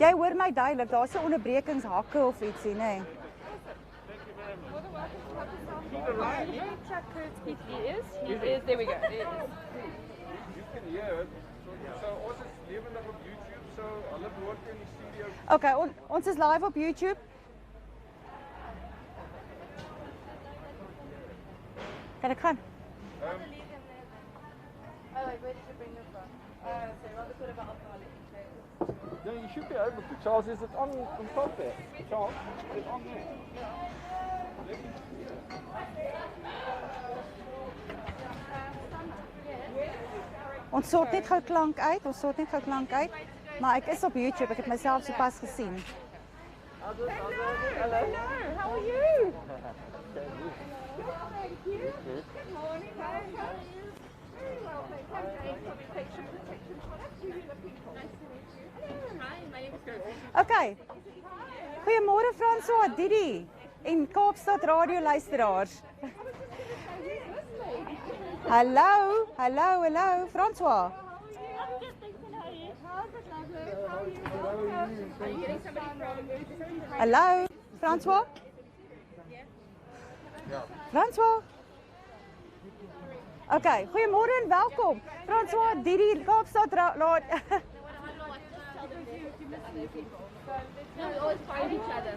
Jy hoor my duidelik, daar's 'n onderbrekingshakke of ietsie, nê? Nee. Let me check whose speed he is. He is, there we go. There it is. You can hear it. So ons is lewendig op YouTube, so hulle behoort in die studio. Okay, ons is live op YouTube. Kan ek gaan? Oh, wait, where did you bring them from? So rather put about alcoholic. No, you should be able to. Charles, is it on top there? Charles, it's on there. Ons sort net gou klank uit, maar ek is op YouTube, ek het myself sopas gesien. Hello, how are you? Thank you. Good morning, how are you? Very well, thank you. Protection. What are you looking for? Nice to meet you. Hi, my name is Grace. Okay. Goeiemôre François, Didi en Kaapstad radio luisteraars. Hallo, François. Hallo, François? François? Okay, goeiemôre en welkom. François, Didi, Kaapstad radio. No, we always find each other.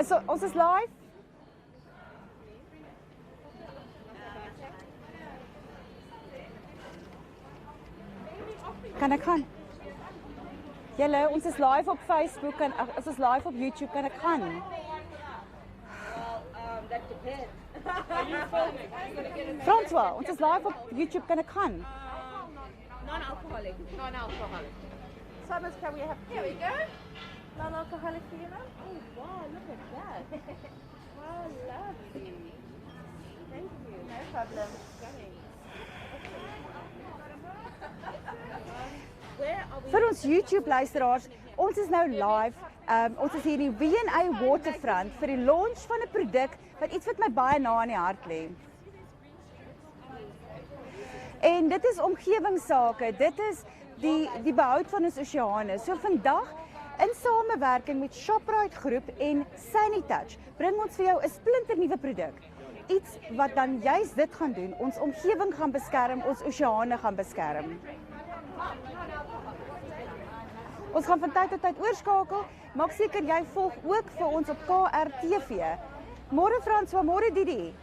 So, ons is live. Kan ek gaan? Julle, ons is live op Facebook en ons is live op YouTube, kan ek gaan? Well, that depends. Are you filming? François, ons is live op YouTube, kan ek gaan? Non-alcoholic. So much can we have? Here we go. Non-alcoholic for you now? Oh, wow, look at that. Wow, lovely. Thank you. No problem. Where are we? Vir ons YouTube luisteraars, ons is nou live. Ons is hier in die W&A Waterfront vir die launch van 'n produk wat iets wat my baie na aan die hart lê. En dit is omgewingsake. Dit is die behoud van ons oseane. So vandag in samewerking met Shoprite Groep en Sani-touch bring ons vir jou 'n splinternuwe produk. Iets wat dan juist dit gaan doen, ons omgewing gaan beskerm, ons oseane gaan beskerm. Ons gaan van tyd tot tyd oorskakel. Maak seker jy volg ook vir ons op KRTV. Môre François, môre Didi.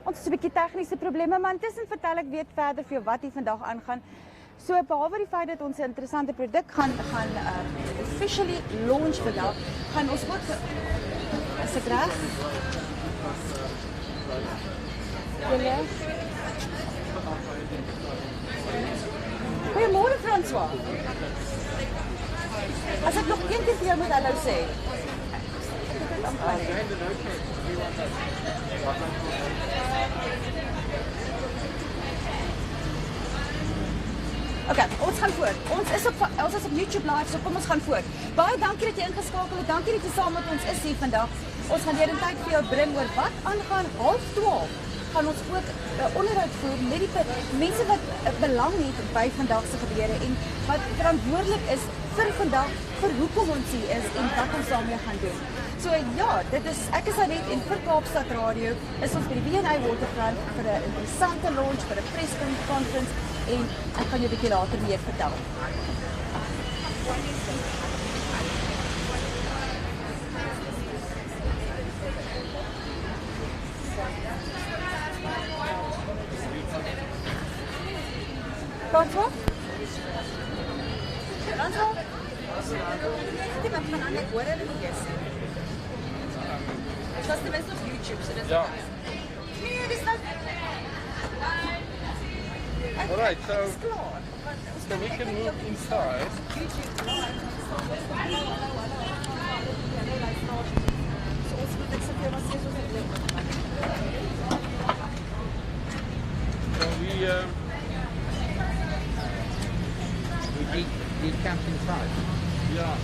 Ons het 'n bietjie tegniese probleme, maar intussen vertel ek weer verder vir jou wat hier vandag aangaan. So behalwe die feit dat ons 'n interessante produk gaan officially launch vandag, gaan ons ook as ek reg. Julle. Goeiemôre François. As ek nog een keer vir jou moet hallo sê. Okay, ons gaan voort. Ons is op YouTube live, so kom ons gaan voort. Baie dankie dat jy ingeskakel het. Dankie dat jy saam met ons is hier vandag. Ons gaan weer 'n tyd vir jou bring oor wat aangaan 11:30. Gaan ons ook 'n onderhoud voer met die mense wat belang het by vandag se gebeure en wat verantwoordelik is vir vandag, vir hoekom ons hier is en wat ons daarmee gaan doen. So ja, ek is Anet en vir Kaapstad Radio is ons by die W&A Waterfront vir 'n interessante launch, vir 'n press conference en ek gaan jou 'n bietjie later meer vertel. François? François? Dit maak van ander hoor hulle nie eens. Dit was ten minste op YouTube, so dis Ja. Nee, dis nou. Alright, so we can move inside. We decamp inside. Yeah.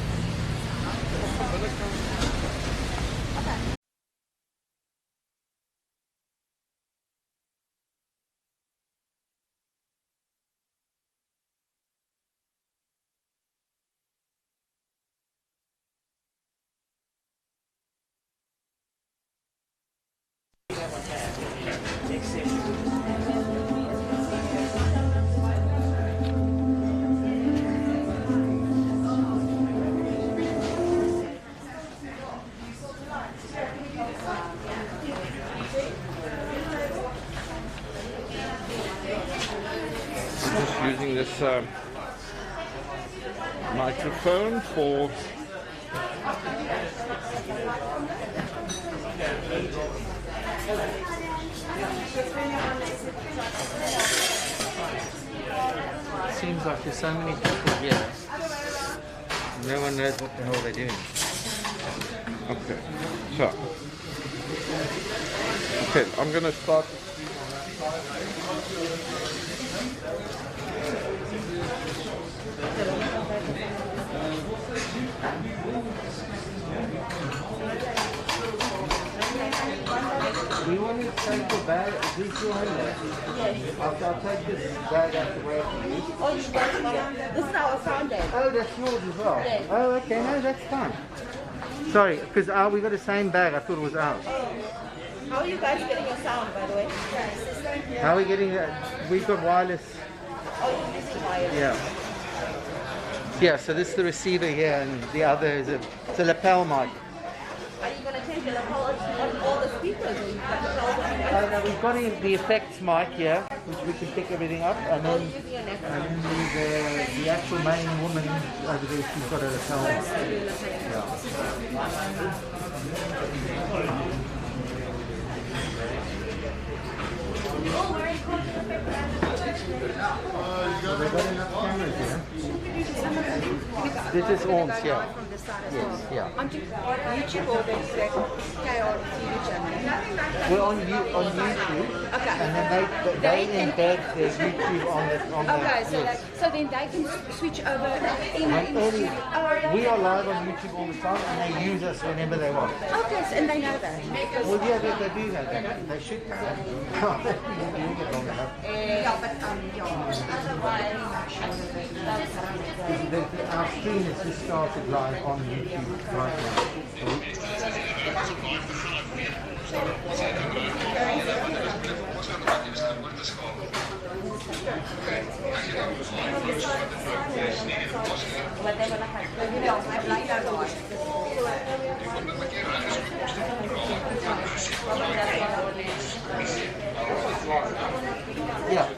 Just using this microphone for Seems like there's so many people here. No one knows what the hell they're doing. okay. So okay, I'm gonna start. We want to take the bag. Is this your hand? Yes. I'll take this bag out the way for you. Oh, you guys want this is our sound bag. Oh, that's yours as well? Yes. Oh, okay. No, that's fine. Sorry, because we got the same bag. I thought it was ours. How are you guys getting your sound, by the way? How are we getting that? We've got wireless. Oh, you're using wires. Yeah. Yeah, so this is the receiver here, and the other is it's a lapel mic. Are you going to change the lapel on all the speakers? Or you got the lapel on No, we've got the effects mic here, which we can pick everything up, and then the actual main woman over there, she's got a lapel mic. So they've got enough cameras here. This is Orms, yeah. Yes, yeah. On YouTube or the TV channel? We're on YouTube, Okay. and then they embed their YouTube on the Okay, so yes. so then they can switch over in We are live on YouTube all the time, and they use us whenever they want. Okay, so, and they know that. Well, yeah, they do know that. They should know that. Yeah, but Our stream has just started live on YouTube right now. Yeah.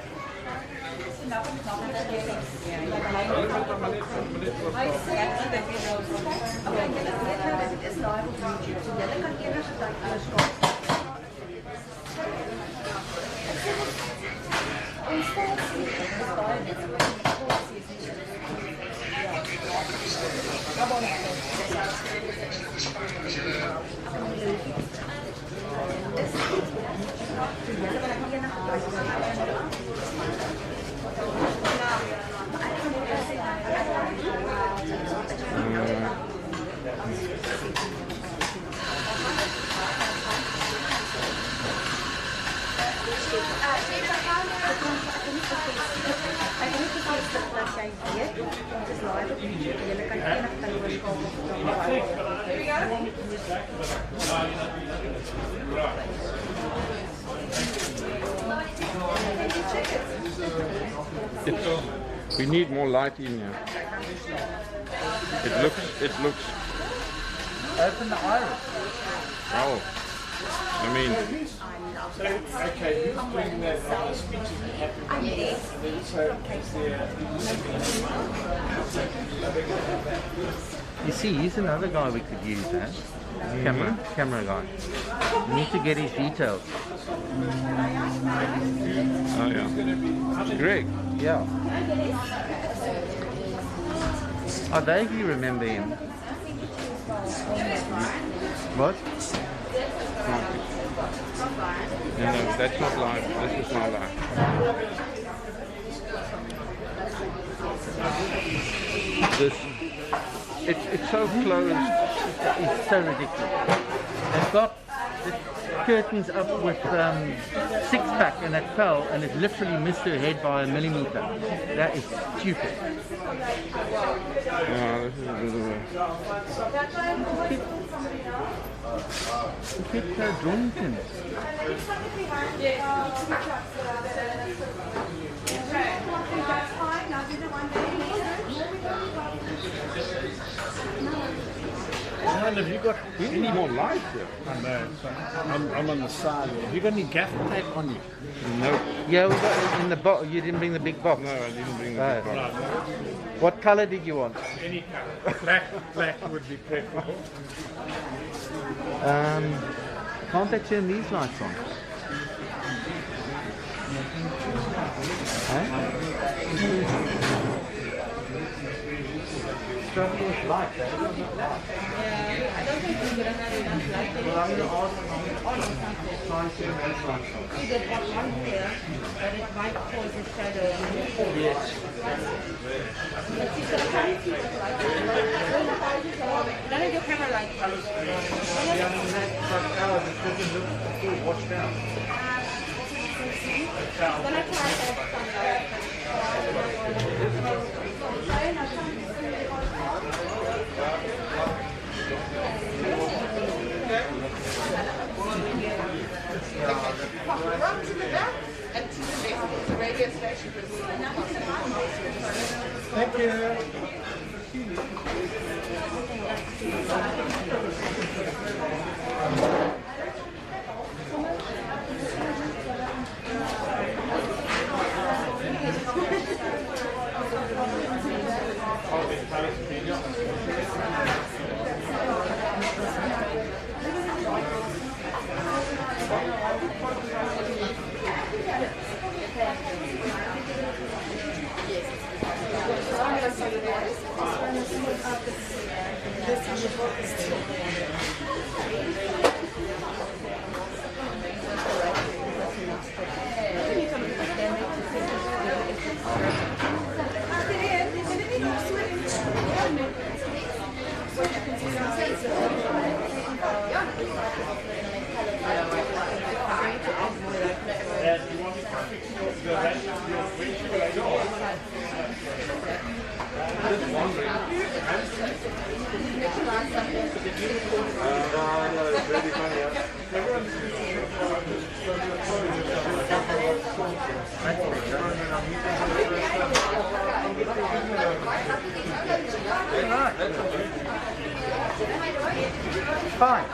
We need more light in here. It looks. Open the iris. Oh, I mean, Okay, who's doing that speeches that happen? And then so You see, he's another guy we could use, huh? Camera guy. We need to get his details. oh yeah, Greg. Yeah. I vaguely remember him. What? No, that's not live. This is not live. It's so closed. It's so ridiculous. They've got the curtains up with six-pack and it fell and it literally missed her head by a millimeter. That is stupid. No, this is a bit of a... The kids are drunken. Have you got We need more lights here. I know, so I'm on the side. Have you got any gaffer tape on you? No, Yeah, we got in the box. You didn't bring the big box. no, I didn't bring the Oh. big box. What color did you want? Any colour. Black would be preferable. Can't they turn these lights on? Struggle with lights, eh? I don't think we're gonna have enough light. Well, I'm going to ask them. Try and turn these lights on. You get one here, but it might cause a shadow. Yes. None of your camera lights. Watch down. Gonna try that. Run to the back and to the left. The radio station. Thank you. Fine.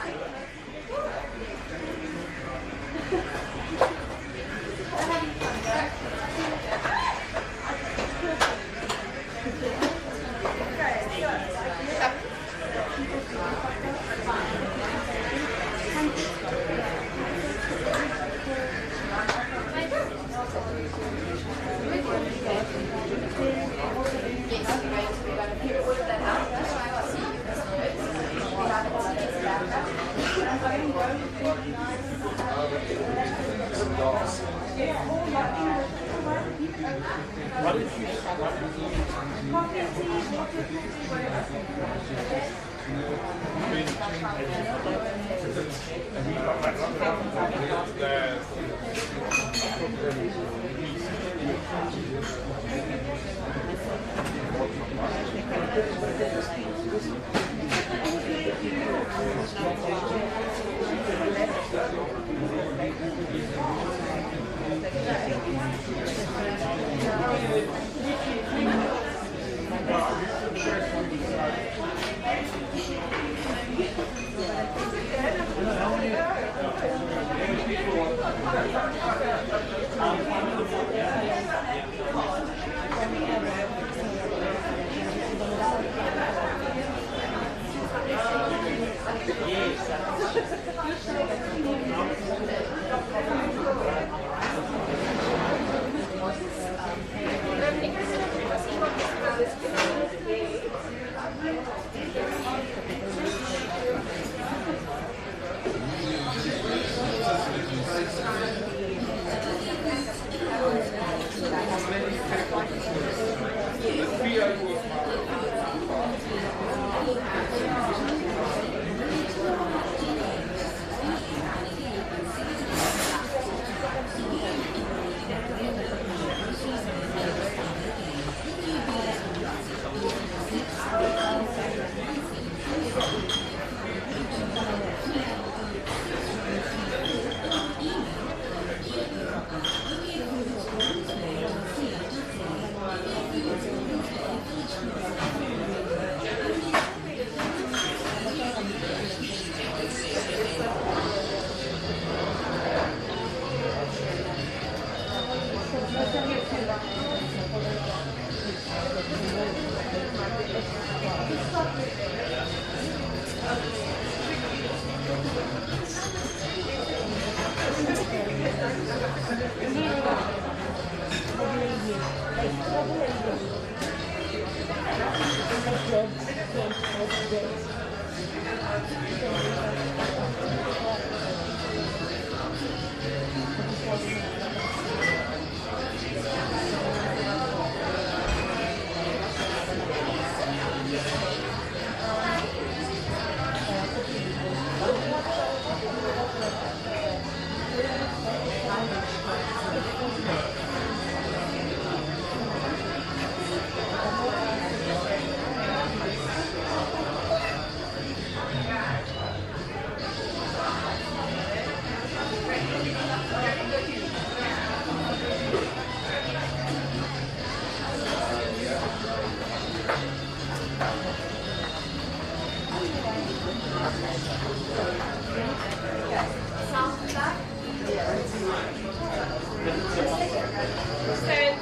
Stand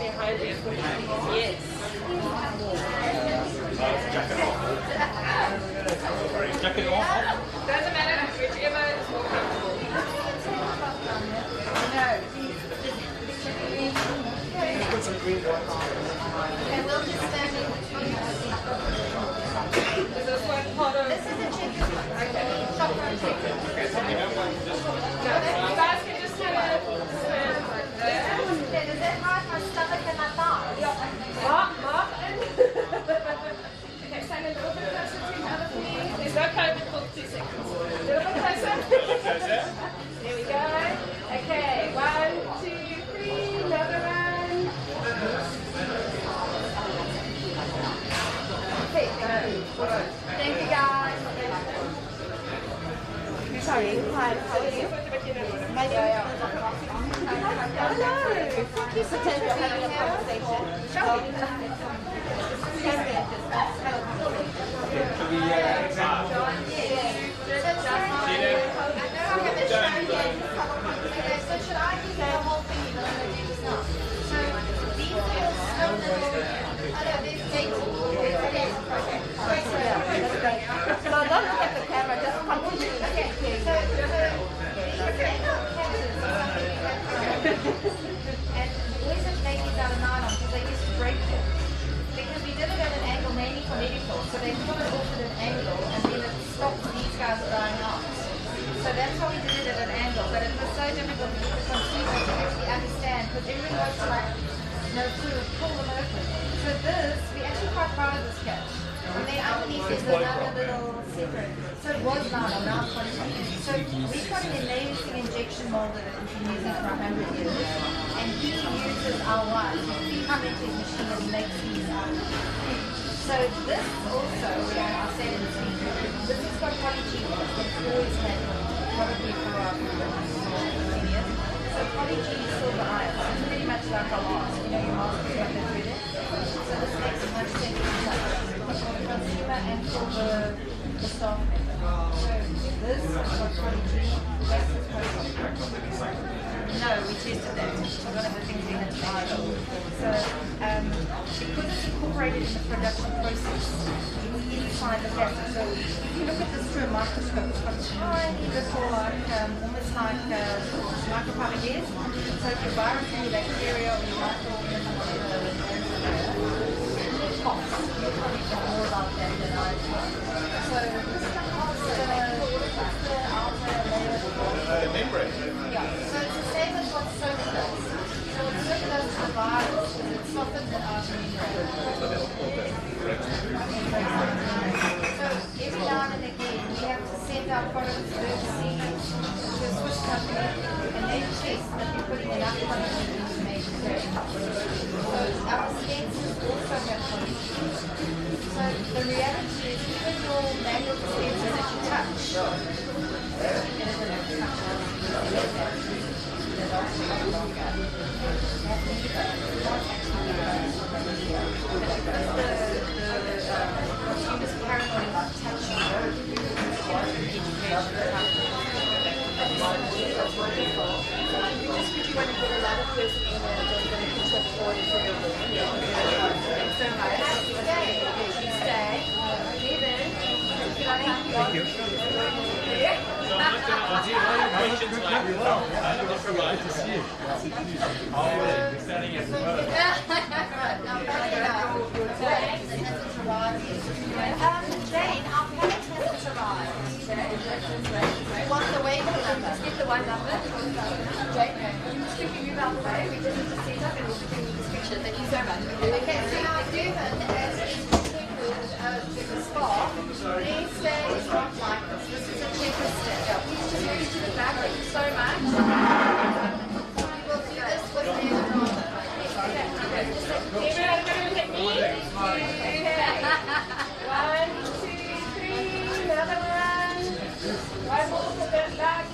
behind you. Yes. Jacket off. Doesn't matter, whichever is more comfortable. Put some green ones. And we'll just stand in between. Is this one part of... This is a chicken. Okay. Chocolate chicken. You guys can just kind of stand like that. Does that hide my stomach and my thighs? Mark. Okay, stand a little bit closer to the other feet. There's no COVID for 2 seconds. A little bit closer. There we go. Okay, 1, 2, 3, another one. Okay, thank you guys. Sorry, hi, how are you? My name is Hello, thank you for having a conversation. So should I do the whole thing even though I do this now? So these are so little, I know these big. So don't look at the camera, just continue. Okay, so these are and boys have made these out of nylon because they used to break them. Because we did it at an angle mainly for medical, so they put it off at an angle and then it stopped these guys drying out. So that's how we did it at an angle, but it was so difficult for the consumer to actually understand because everyone wants to to pull them open. So this, we actually quite proud of this catch. And then underneath is another little secret. So it was nylon, now it's polyester. So we've got an amazing injection molder that we've been using for 100 years. And he uses our wire. You see how into his machine and he makes these out. So this also, we are now saying this week, this has got polyG that's always had probably for our 15 years. So polyG is silver iron. So it's pretty much like our mask. You know your mask is like that through there. So this makes it much simpler to touch. For the consumer and for the staff member. So this is got polyG. This is got No, we tested that. One of the things we had to buy. So because it's incorporated in the production process, inside the plastic. So if you look at this through a microscope, it's got tiny little like almost like micropylages. So if your virus or your bacteria or your microorganisms pops, you'll probably know more about that. emergency to a Swiss company, and they test that you're putting enough polyethylene to make it very So our dispensers also have polyethylene. So the reality is, even your manual dispenser that you touch, consumers paranoid about touching Because you want to get a lot of person in there that's going to put your orders in your room. Thanks so much. You stay. David, can I have you? Thank you. Jane, our pallet hasn't arrived. You want the waiver number? Skip the one number. Jane, you must quickly move out the way. We just need to set up and we'll give you this picture. Thank you so much. Okay, so now Devon, as is protected the spa, please stay not like this. This is a checklist step. Please just move to the back. Thank you so much. We will do this with the other arm. Okay, look at me. Okay. 1, 2, 3, another one. One more for the back.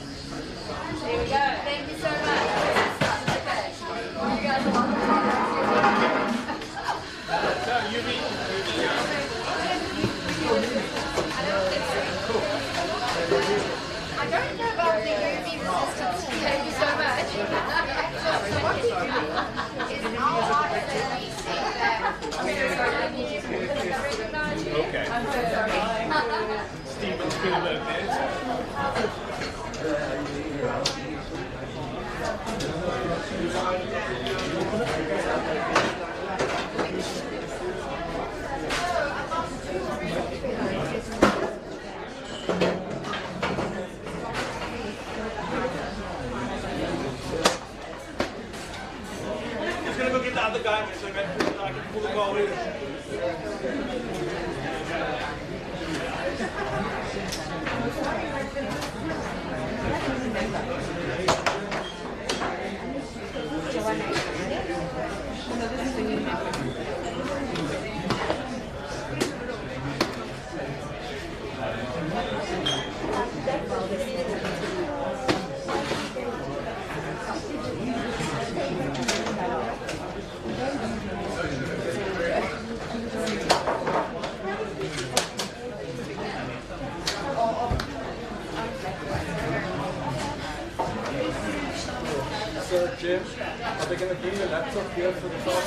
There we go. Thank you so much. Okay. You guys are welcome. So, UV. I don't know about the UV resistance. Thank you so much. So what we do is our artists that we see that. Okay. I'm so sorry. Steven's been a little bit. Just gonna go get the other guy so I can pull the ball in. So, Jim, are they going to bring the laptop here for the talk?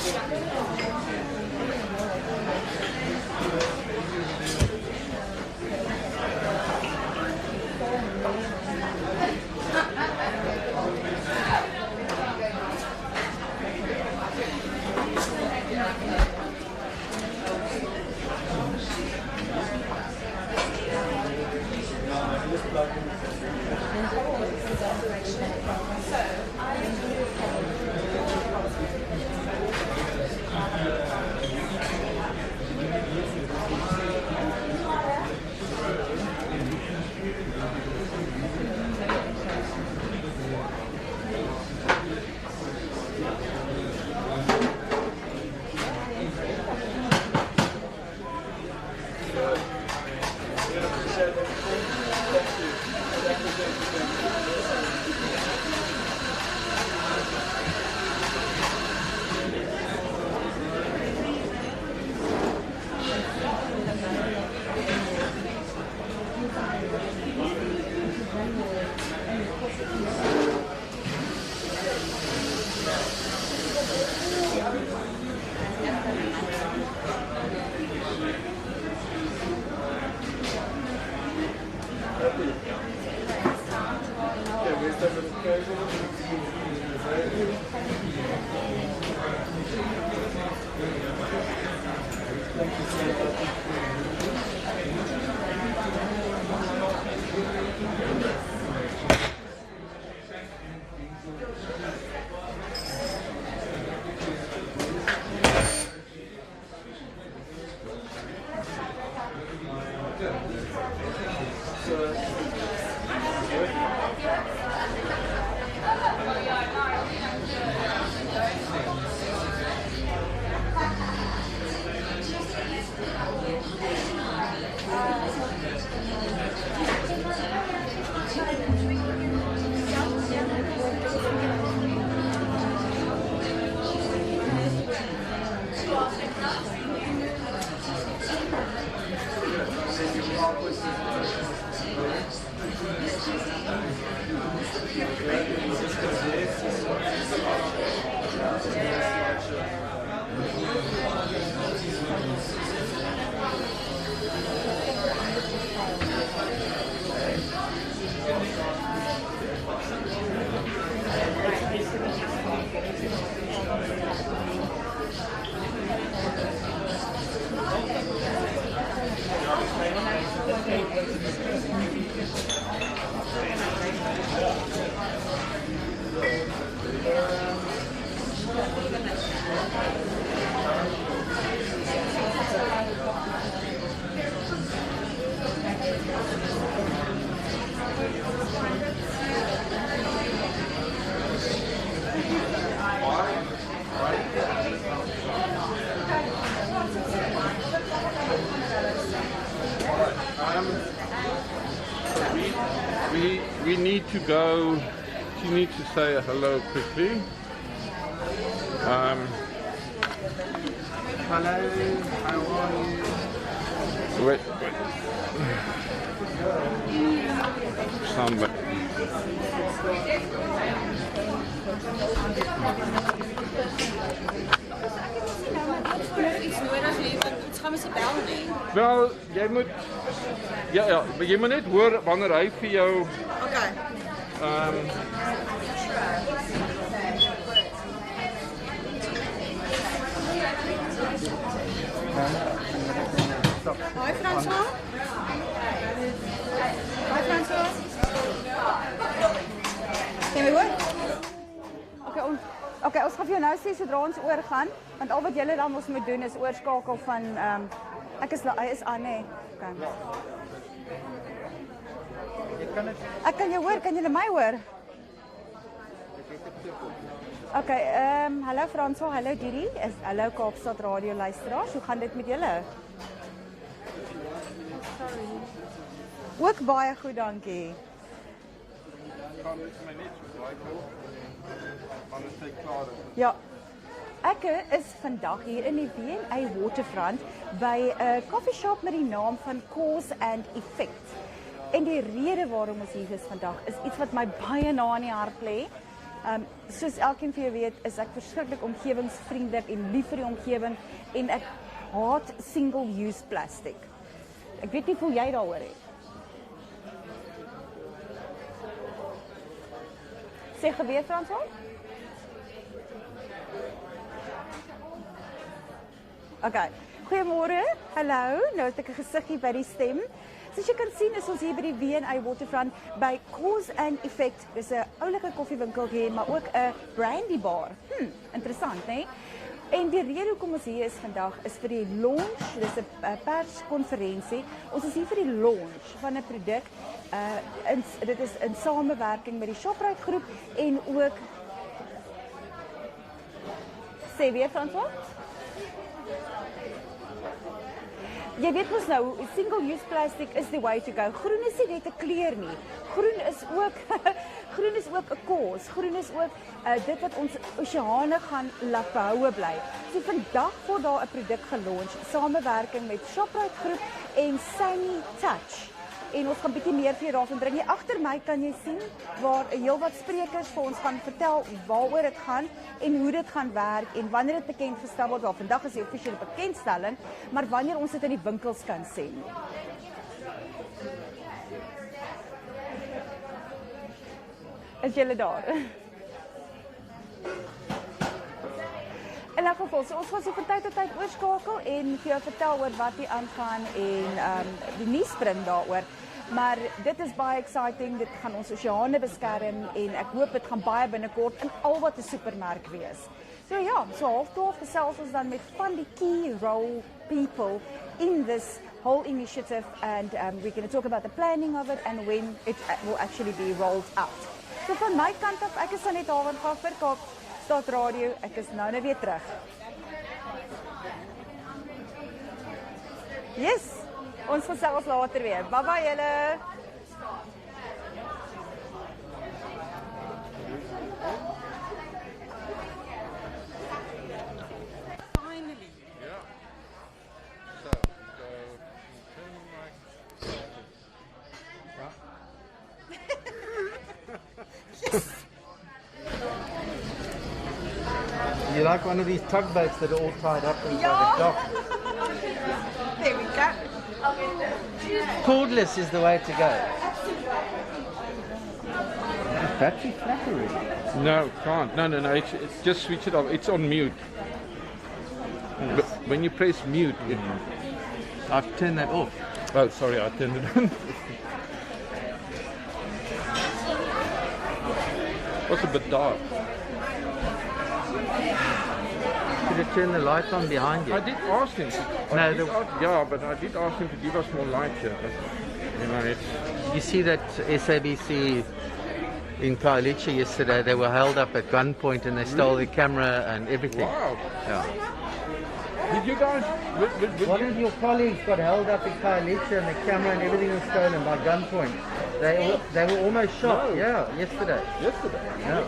We need to go. You need to say hello quickly. Hello, how are you? Wait. Somebody. Wel, jy moet ja, jy moet net hoor wanneer hy vir jou Okay. Hi François. Hi François. Can we work? Okay, ons gaan vir jou nou sê sodra ons oorgaan, want al wat julle dan ons moet doen is oorskakel van hy is aan nê. Okay. Ek kan jou hoor, kan julle my hoor? Okay, hallo François, hallo Didi, hallo Kaapstad Radio luisteraars, hoe gaan dit met julle? Ook baie goed, dankie. Ja, ek is vandag hier in die V&A Waterfront by 'n coffee shop met die naam van Cause and Effect. En die rede waarom ons hier is vandag is iets wat my baie na in die hart lê. Soos elkeen vir jou weet, is ek verskriklik omgewingsvriendelik en lief vir die omgewing en ek haat single-use plastic. Ek weet nie hoe jy daaroor het. Sê geweet François? Okay. Goeiemôre. Hallo. Nou het ek 'n gesiggie by die stem. Soos jy kan sien is ons hier by die V&A Waterfront by Cause and Effect. Dis 'n oulike koffiewinkeltjie, maar ook 'n brandy bar. Interessant, né? En die rede hoekom ons hier is vandag is vir die launch, dis 'n perskonferensie. Ons is hier vir die launch van 'n produk. Dit is in samewerking met die Shoprite groep en ook sê weer François? Jy weet mos nou, single-use plastic is the way to go. Groen is nie net 'n kleur nie. Groen is ook 'n cause. Groen is ook dit wat ons oseane gaan laat behoue bly. So vandag word daar 'n produk gelunch, samewerking met Shoprite groep en Sani-touch. En ons gaan bietjie meer vir jou daarvan bring. Hier agter my kan jy sien waar heelwat sprekers vir ons gaan vertel waaroor dit gaan en hoe dit gaan werk en wanneer dit bekend gestel word. Wel, vandag is die offisiële bekendstelling, maar wanneer ons dit in die winkels kan sien. Is julle daar? In elk geval, so ons gaan so van tyd tot tyd oorskakel en vir jou vertel oor wat hier aangaan en die nuus bring daaroor. Maar dit is baie exciting, dit gaan ons oseane beskerm en ek hoop dit gaan baie binnekort in al wat 'n supermark wees. So ja, so 11:30 gesels ons dan met van die key role people in this whole initiative and we're going to talk about the planning of it and when it will actually be rolled out. So van my kant af, ek is Sanet gaan vir Kaapstad Radio, ek is nou weer terug. Yes, ons gesels later weer. Bye bye julle. Finally. Yeah. So turn You like one of these tugboats that are all tied up inside a dock? There we go. Cordless is the way to go. Battery flat already. No, can't. No. It's just switch it off. It's on mute. But when you press mute, I've turned that off. Oh, sorry, I turned it on. What's a bit dark? Should have turned the light on behind you. I did ask him. Yeah, but I did ask him to give us more light here. But, you know, it's... You see that SABC in Khayelitsha yesterday, they were held up at gunpoint and they stole the camera and everything. Wow. Yeah. Did you guys... One of your colleagues got held up in Khayelitsha and the camera and everything was stolen by gunpoint. They were almost shot. No. Yeah, yesterday. Yesterday? Yeah.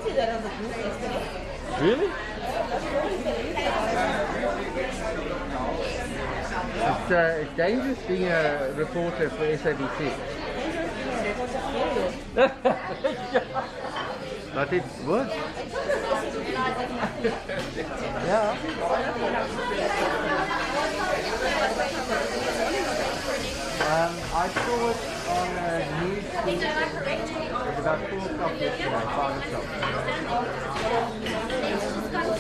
Really? It's dangerous being a reporter for SABC. But it works. Yeah. I saw it on a news feed at about 4 o'clock yesterday, 5 o'clock.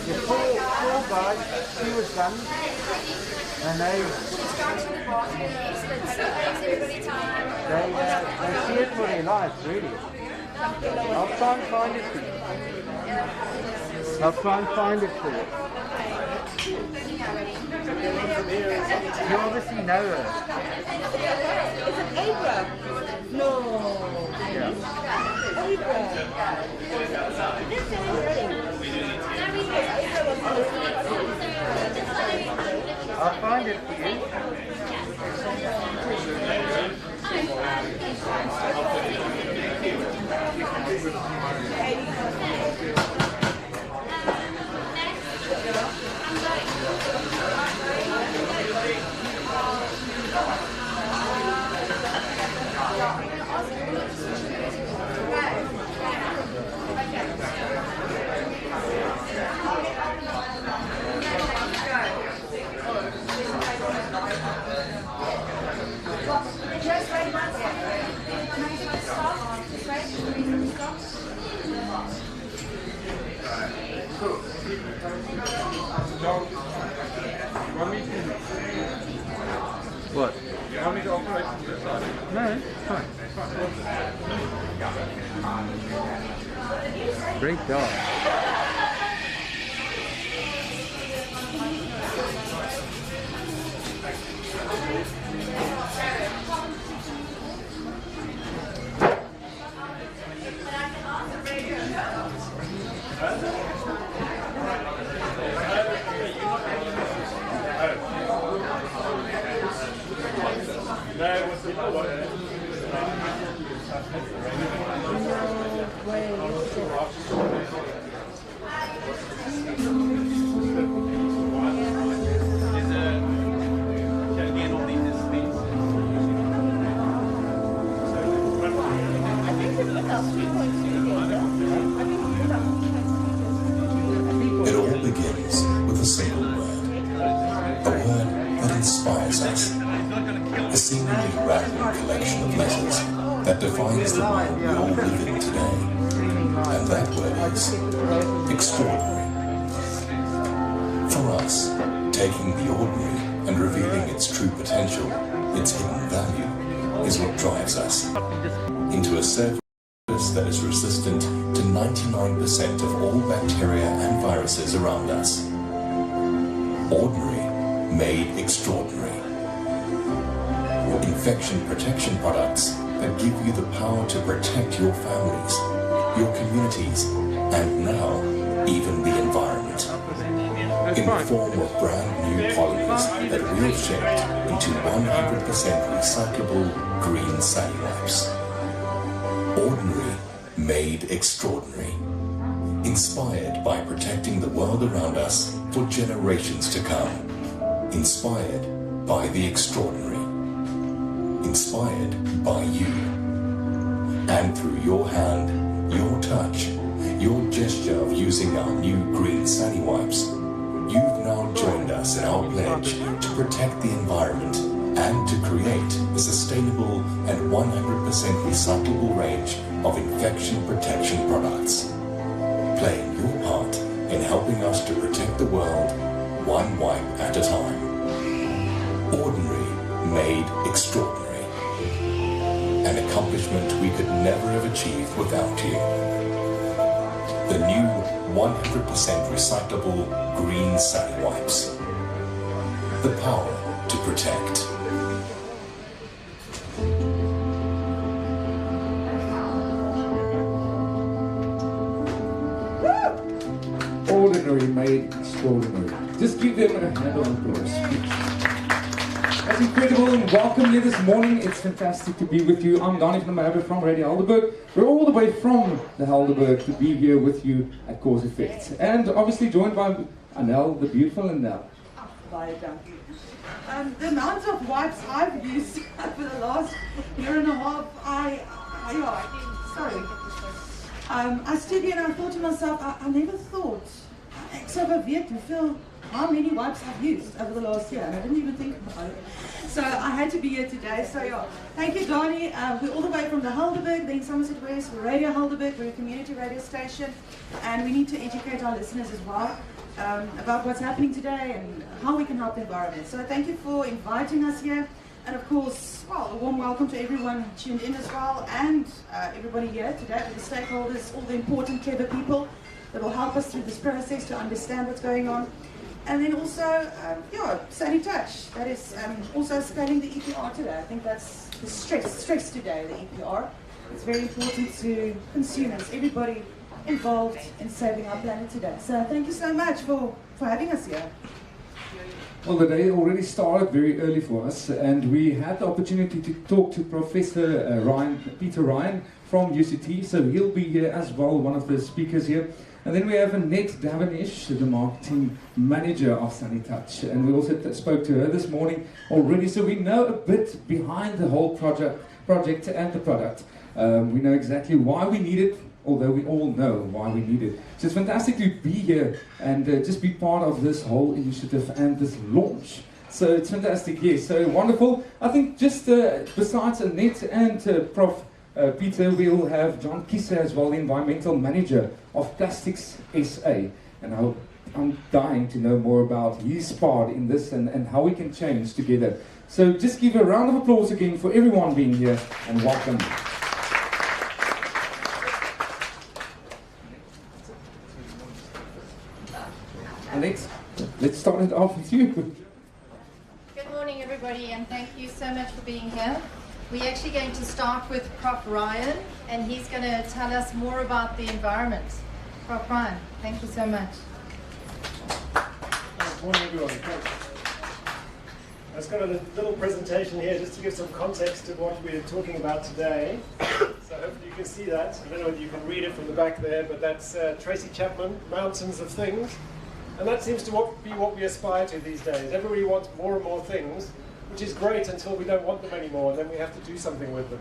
The four guys, 2 with guns, and they feared for their lives, really. I'll try and find it for you. You obviously know her. Is it Abra? No. Yeah. Abra. I'll find it for you. What? You want me to operate from this side? No, it's fine. Great job. It all begins with a single word. A word that inspires us. A seemingly random collection of letters that defines the world we all live in today. And that word is extraordinary. For us, taking the ordinary and revealing its true potential, its hidden value, is what drives us into a surface that is resistant to 99% of all bacteria and viruses around us. Ordinary made extraordinary. Infection protection products that give you the power to protect your families, your communities, and now even the environment. In the form of brand new polymers that we've shaped into 100% recyclable green SaniWipes. Ordinary made extraordinary. Inspired by protecting the world around us for generations to come. Inspired by the extraordinary. Inspired by you. And through your hand, your touch, your gesture of using our new green SaniWipes, you've now joined us in our pledge to protect the environment and to create a sustainable and 100% recyclable range of infection protection products. Playing your part in helping us to protect the world one wipe at a time. Ordinary made extraordinary. An accomplishment we could never have achieved without you. The new 100% recyclable green SaniWipes. The power to protect. Ordinary made extraordinary. Just give them a hand of applause. That's incredible, and welcome here this morning. It's fantastic to be with you. I'm Donnie from Radio Helderberg. We're all the way from the Helderberg to be here with you at Cause Effect. And obviously joined by Anel, the beautiful Anel. Baie dankie. The amount of wipes I've used for the last year and a half, I stood here and I thought to myself, I never thought, how many wipes I've used over the last year, and I didn't even think about it. So I had to be here today. So yeah, thank you, Donnie. We're all the way from the Helderberg, then Somerset West, we're Radio Helderberg, we're a community radio station, and we need to educate our listeners as well about what's happening today and how we can help the environment. So thank you for inviting us here, and of course, well, a warm welcome to everyone tuned in as well, and everybody here today, the stakeholders, all the important, clever people that will help us through this process to understand what's going on. And then also, Sani-touch. That is also spelling the EPR today. I think that's the stress today, the EPR. It's very important to consumers, everybody involved in saving our planet today. So thank you so much for having us here. Well, the day already started very early for us, and we had the opportunity to talk to Professor Peter Ryan from UCT, so he'll be here as well, one of the speakers here. And then we have Annette Davenish, the marketing manager of Sani-touch, and we also spoke to her this morning already, so we know a bit behind the whole project and the product. We know exactly why we need it, although we all know why we need it. So it's fantastic to be here and just be part of this whole initiative and this launch. So it's fantastic, yes, so wonderful. I think just besides Annette and Prof. Peter, we'll have John Kisa as well, the environmental manager of Plastics SA. And I'm dying to know more about his part in this and how we can change together. So just give a round of applause again for everyone being here, and welcome. Alex, let's start it off with you. Good morning, everybody, and thank you so much for being here. We're actually going to start with Prof. Ryan, and he's going to tell us more about the environment. Prof. Ryan, thank you so much. Good morning, everyone. I've got a little presentation here just to give some context to what we're talking about today. So hopefully you can see that. I don't know whether you can read it from the back there, but that's Tracy Chapman, Mountains of Things. And that seems to be what we aspire to these days. Everybody wants more and more things, which is great until we don't want them anymore, and then we have to do something with them.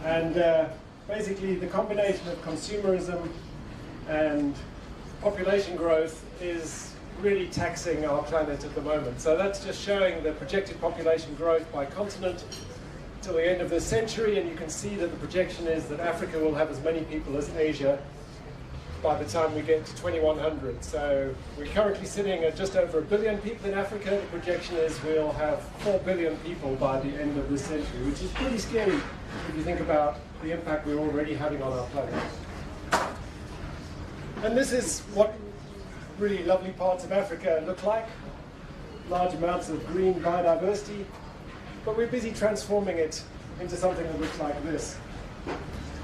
And basically the combination of consumerism and population growth is really taxing our planet at the moment. So that's just showing the projected population growth by continent till the end of this century, and you can see that the projection is that Africa will have as many people as Asia by the time we get to 2100. So we're currently sitting at just over 1 billion people in Africa. The projection is we'll have 4 billion people by the end of this century, which is pretty scary if you think about the impact we're already having on our planet. And this is what really lovely parts of Africa look like. Large amounts of green biodiversity, but we're busy transforming it into something that looks like this.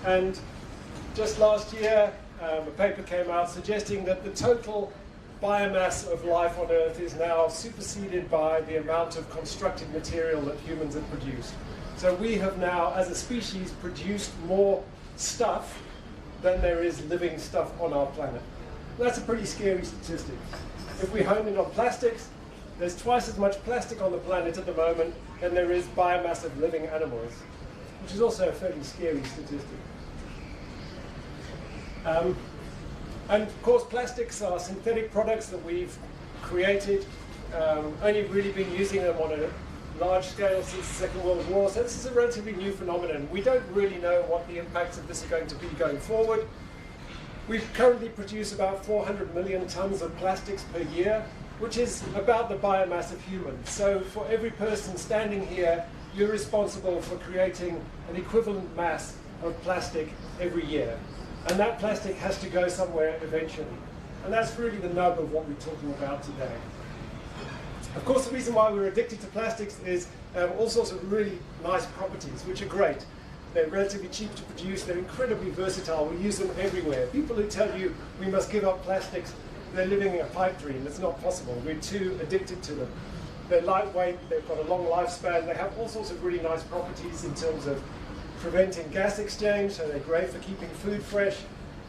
And just last year, a paper came out suggesting that the total biomass of life on Earth is now superseded by the amount of constructed material that humans have produced. So we have now, as a species, produced more stuff than there is living stuff on our planet. That's a pretty scary statistic. If we hone in on plastics, there's twice as much plastic on the planet at the moment than there is biomass of living animals, which is also a fairly scary statistic. And of course, plastics are synthetic products that we've created, only really been using them on a large scale since the Second World War, so this is a relatively new phenomenon. We don't really know what the impacts of this are going to be going forward. We currently produce about 400 million tons of plastics per year, which is about the biomass of humans. So for every person standing here, you're responsible for creating an equivalent mass of plastic every year. And that plastic has to go somewhere eventually. And that's really the nub of what we're talking about today. Of course, the reason why we're addicted to plastics is all sorts of really nice properties, which are great. They're relatively cheap to produce, they're incredibly versatile, we use them everywhere. People who tell you we must give up plastics, they're living a pipe dream. It's not possible. We're too addicted to them. They're lightweight, they've got a long lifespan, they have all sorts of really nice properties in terms of preventing gas exchange, so they're great for keeping food fresh.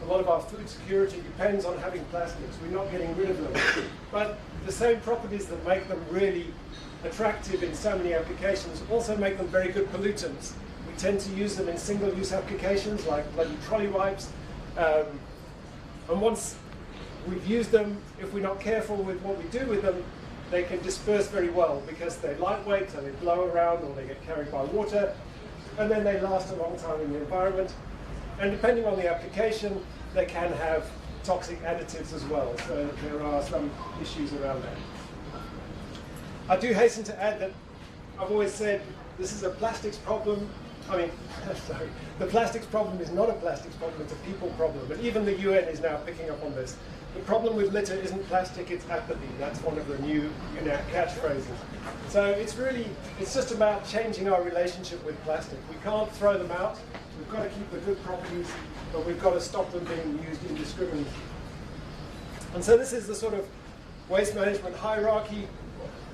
A lot of our food security depends on having plastics. We're not getting rid of them. But the same properties that make them really attractive in so many applications also make them very good pollutants. We tend to use them in single-use applications like bloody trolley wipes. And once we've used them, if we're not careful with what we do with them, they can disperse very well because they're lightweight, so they blow around or they get carried by water, and then they last a long time in the environment. And depending on the application, they can have toxic additives as well, so there are some issues around that. I do hasten to add that I've always said this is a plastics problem. I mean, sorry, the plastics problem is not a plastics problem, it's a people problem. But even the UN is now picking up on this. The problem with litter isn't plastic, it's apathy. That's one of the new UN catchphrases. So it's just about changing our relationship with plastic. We can't throw them out. We've got to keep the good properties, but we've got to stop them being used indiscriminately. And so this is the sort of waste management hierarchy.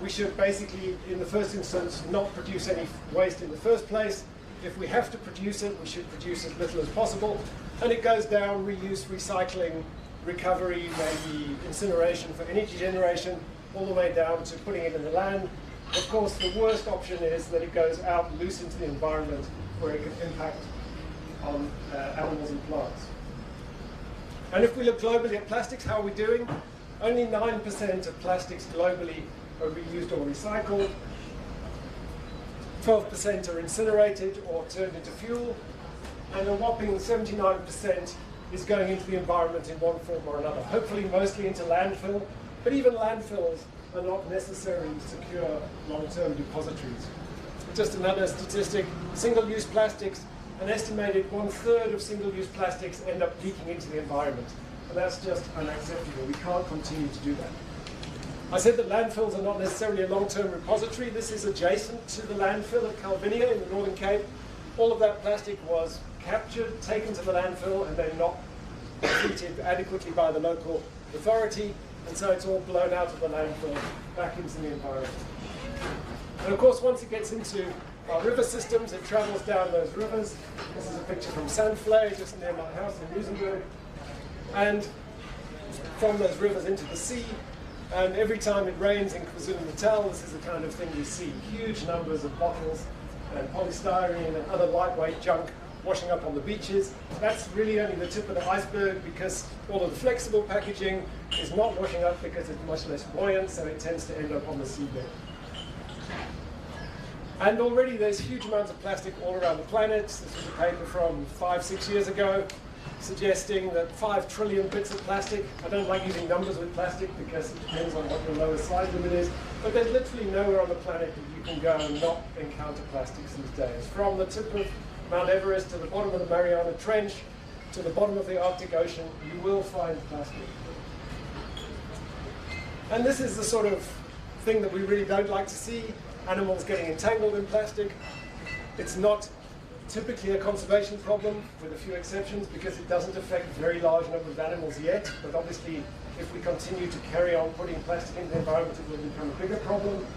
We should basically, in the first instance, not produce any waste in the first place. If we have to produce it, we should produce as little as possible. And it goes down, reuse, recycling, recovery, maybe incineration for energy generation, all the way down to putting it in the land. Of course, the worst option is that it goes out loose into the environment where it can impact on animals and plants. And if we look globally at plastics, how are we doing? Only 9% of plastics globally are reused or recycled. 12% are incinerated or turned into fuel. And a whopping 79% is going into the environment in one form or another. Hopefully mostly into landfill, but even landfills are not necessarily secure long-term depositories. Just another statistic, single-use plastics, an estimated 1/3 of single-use plastics end up leaking into the environment. And that's just unacceptable. We can't continue to do that. I said that landfills are not necessarily a long-term repository. This is adjacent to the landfill at Calvinia in the Northern Cape. All of that plastic was captured, taken to the landfill, and then not treated adequately by the local authority. And so it's all blown out of the landfill back into the environment. And of course, once it gets into our river systems, it travels down those rivers. This is a picture from Sandflay, just near my house in Luxembourg. And from those rivers into the sea. And every time it rains in KwaZulu-Natal, this is the kind of thing you see. Huge numbers of bottles and polystyrene and other lightweight junk washing up on the beaches. That's really only the tip of the iceberg because all of the flexible packaging is not washing up because it's much less buoyant, so it tends to end up on the seabed. And already there's huge amounts of plastic all around the planet. This was a paper from 5-6 years ago suggesting that 5 trillion bits of plastic. I don't like using numbers with plastic because it depends on what your lowest size limit is, but there's literally nowhere on the planet that you can go and not encounter plastics these days. From the tip of Mount Everest to the bottom of the Mariana Trench to the bottom of the Arctic Ocean, you will find plastic. And this is the sort of thing that we really don't like to see, animals getting entangled in plastic. It's not typically a conservation problem, with a few exceptions, because it doesn't affect very large numbers of animals yet, but obviously if we continue to carry on putting plastic into the environment, it will become a bigger problem.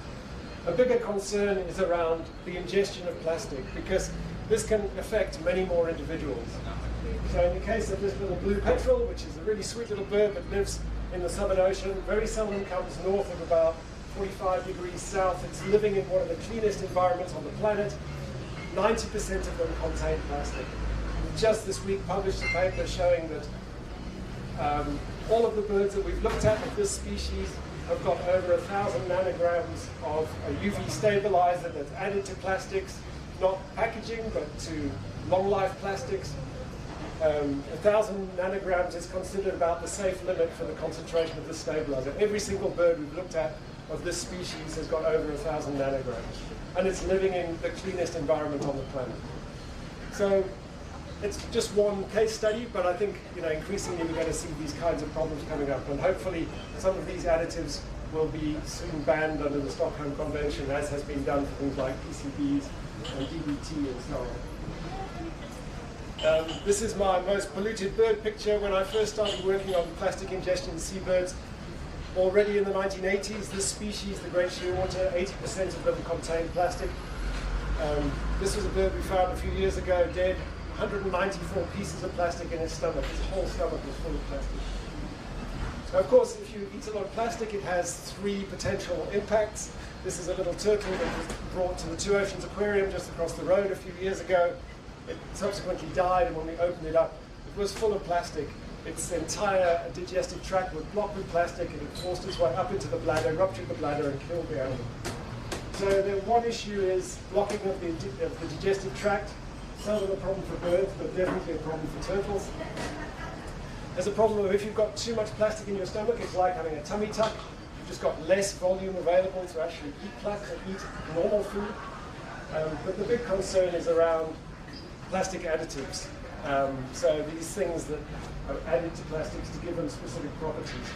A bigger concern is around the ingestion of plastic, because this can affect many more individuals. So in the case of this little blue petrel, which is a really sweet little bird that lives in the Southern Ocean, very seldom comes north of about 45 degrees south. It's living in one of the cleanest environments on the planet. 90% of them contain plastic. We just this week published a paper showing that all of the birds that we've looked at of this species have got over 1,000 nanograms of a UV stabilizer that's added to plastics, not packaging, but to long-life plastics. 1,000 nanograms is considered about the safe limit for the concentration of this stabilizer. Every single bird we've looked at of this species has got over 1,000 nanograms. and it's living in the cleanest environment on the planet. So it's just one case study, but I think increasingly we're going to see these kinds of problems coming up, and hopefully some of these additives will be soon banned under the Stockholm Convention, as has been done for things like PCBs and DBT and so on. This is my most polluted bird picture. When I first started working on plastic ingestion in seabirds, already in the 1980s, this species, the great shearwater, 80% of them contained plastic. This was a bird we found a few years ago, dead, 194 pieces of plastic in its stomach. His whole stomach was full of plastic. So of course, if you eat a lot of plastic, it has 3 potential impacts. This is a little turtle that was brought to the Two Oceans Aquarium just across the road a few years ago. It subsequently died, and when we opened it up, it was full of plastic. Its entire digestive tract was blocked with plastic, and it forced its way up into the bladder, ruptured the bladder, and killed the animal. So the one issue is blocking of the digestive tract. Seldom a problem for birds, but definitely a problem for turtles. There's a problem of if you've got too much plastic in your stomach, it's like having a tummy tuck. You've just got less volume available to actually eat plastic, eat normal food. But the big concern is around plastic additives. So these things that are added to plastics to give them specific properties.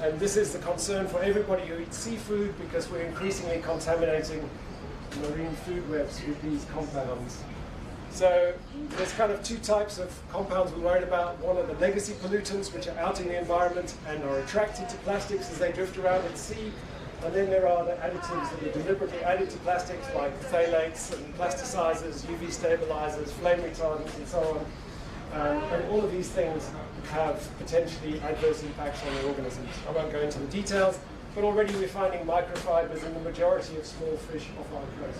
And this is the concern for everybody who eats seafood, because we're increasingly contaminating marine food webs with these compounds. So there's kind of 2 types of compounds we're worried about. One are the legacy pollutants, which are out in the environment and are attracted to plastics as they drift around at sea. And then there are the additives that are deliberately added to plastics, like phthalates and plasticizers, UV stabilizers, flame retardants, and so on. And all of these things have potentially adverse impacts on the organisms. I won't go into the details, but already we're finding microfibers in the majority of small fish off our coast.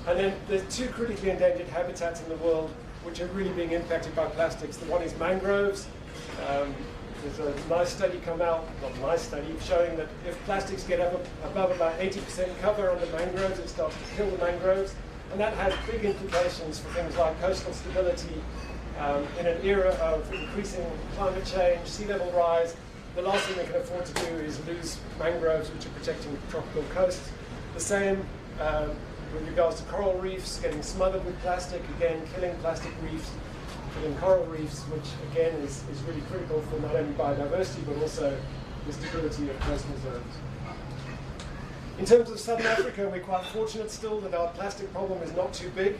And then there's 2 critically endangered habitats in the world which are really being impacted by plastics. The one is mangroves. There's a nice study come out, not a nice study, showing that if plastics get up above about 80% cover under mangroves, it starts to kill the mangroves. And that has big implications for things like coastal stability. In an era of increasing climate change, sea level rise, the last thing they can afford to do is lose mangroves, which are protecting tropical coasts. The same with regards to coral reefs, getting smothered with plastic, again, killing plastic reefs, killing coral reefs, which again is really critical for not only biodiversity, but also the stability of coastal zones. In terms of Southern Africa, we're quite fortunate still that our plastic problem is not too big.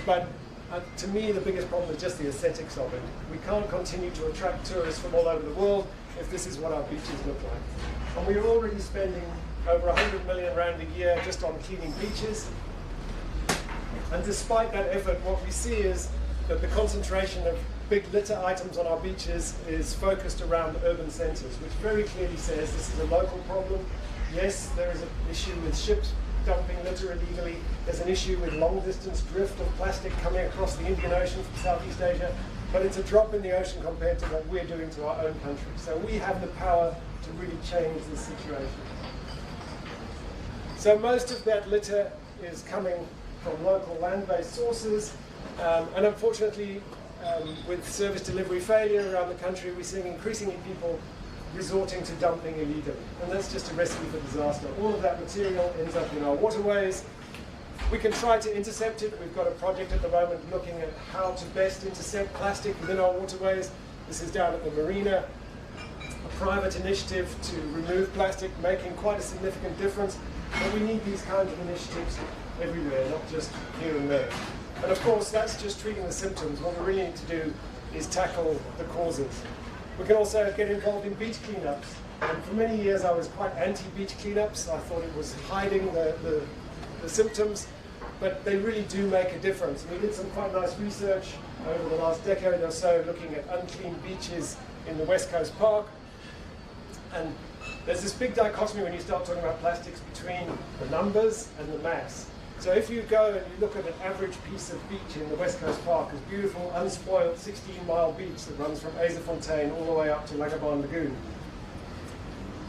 But to me, the biggest problem is just the aesthetics of it. We can't continue to attract tourists from all over the world if this is what our beaches look like. And we're already spending over 100 million rand a year just on cleaning beaches. And despite that effort, what we see is that the concentration of big litter items on our beaches is focused around urban centres, which very clearly says this is a local problem. Yes, there is an issue with ships dumping litter illegally. There's an issue with long-distance drift of plastic coming across the Indian Ocean from Southeast Asia. But it's a drop in the ocean compared to what we're doing to our own country. So we have the power to really change this situation. So most of that litter is coming from local land-based sources. And unfortunately, with service delivery failure around the country, we're seeing increasingly people resorting to dumping illegally. And that's just a recipe for disaster. All of that material ends up in our waterways. We can try to intercept it. We've got a project at the moment looking at how to best intercept plastic within our waterways. This is down at the marina, a private initiative to remove plastic, making quite a significant difference. But we need these kinds of initiatives everywhere, not just here and there. And of course, that's just treating the symptoms. What we really need to do is tackle the causes. We can also get involved in beach cleanups. And for many years, I was quite anti-beach cleanups. I thought it was hiding the symptoms, but they really do make a difference. We did some quite nice research over the last decade or so looking at unclean beaches in the West Coast Park. And there's this big dichotomy when you start talking about plastics between the numbers and the mass. So if you go and you look at an average piece of beach in the West Coast Park, this beautiful, unspoiled 16-mile beach that runs from Azafontein all the way up to Lagabon Lagoon,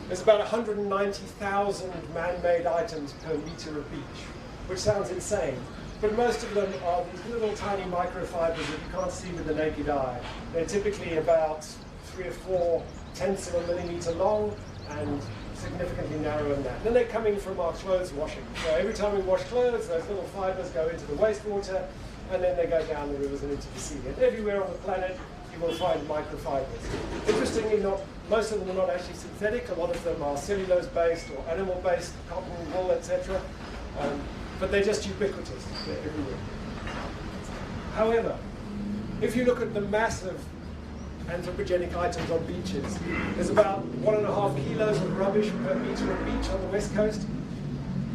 there's about 190,000 man-made items per meter of beach, which sounds insane. But most of them are these little tiny microfibers that you can't see with the naked eye. They're typically about 3 or 4 tenths of a millimeter long and significantly narrower than that. Then they're coming from our clothes washing. So every time we wash clothes, those little fibers go into the wastewater, and then they go down the rivers and into the sea. And everywhere on the planet, you will find microfibers. Interestingly, most of them are not actually synthetic. A lot of them are cellulose-based or animal-based, cotton, wool, etc. But they're just ubiquitous. They're everywhere. However, if you look at the massive anthropogenic items on beaches, there's about 1.5 kilos of rubbish per meter of beach on the west coast.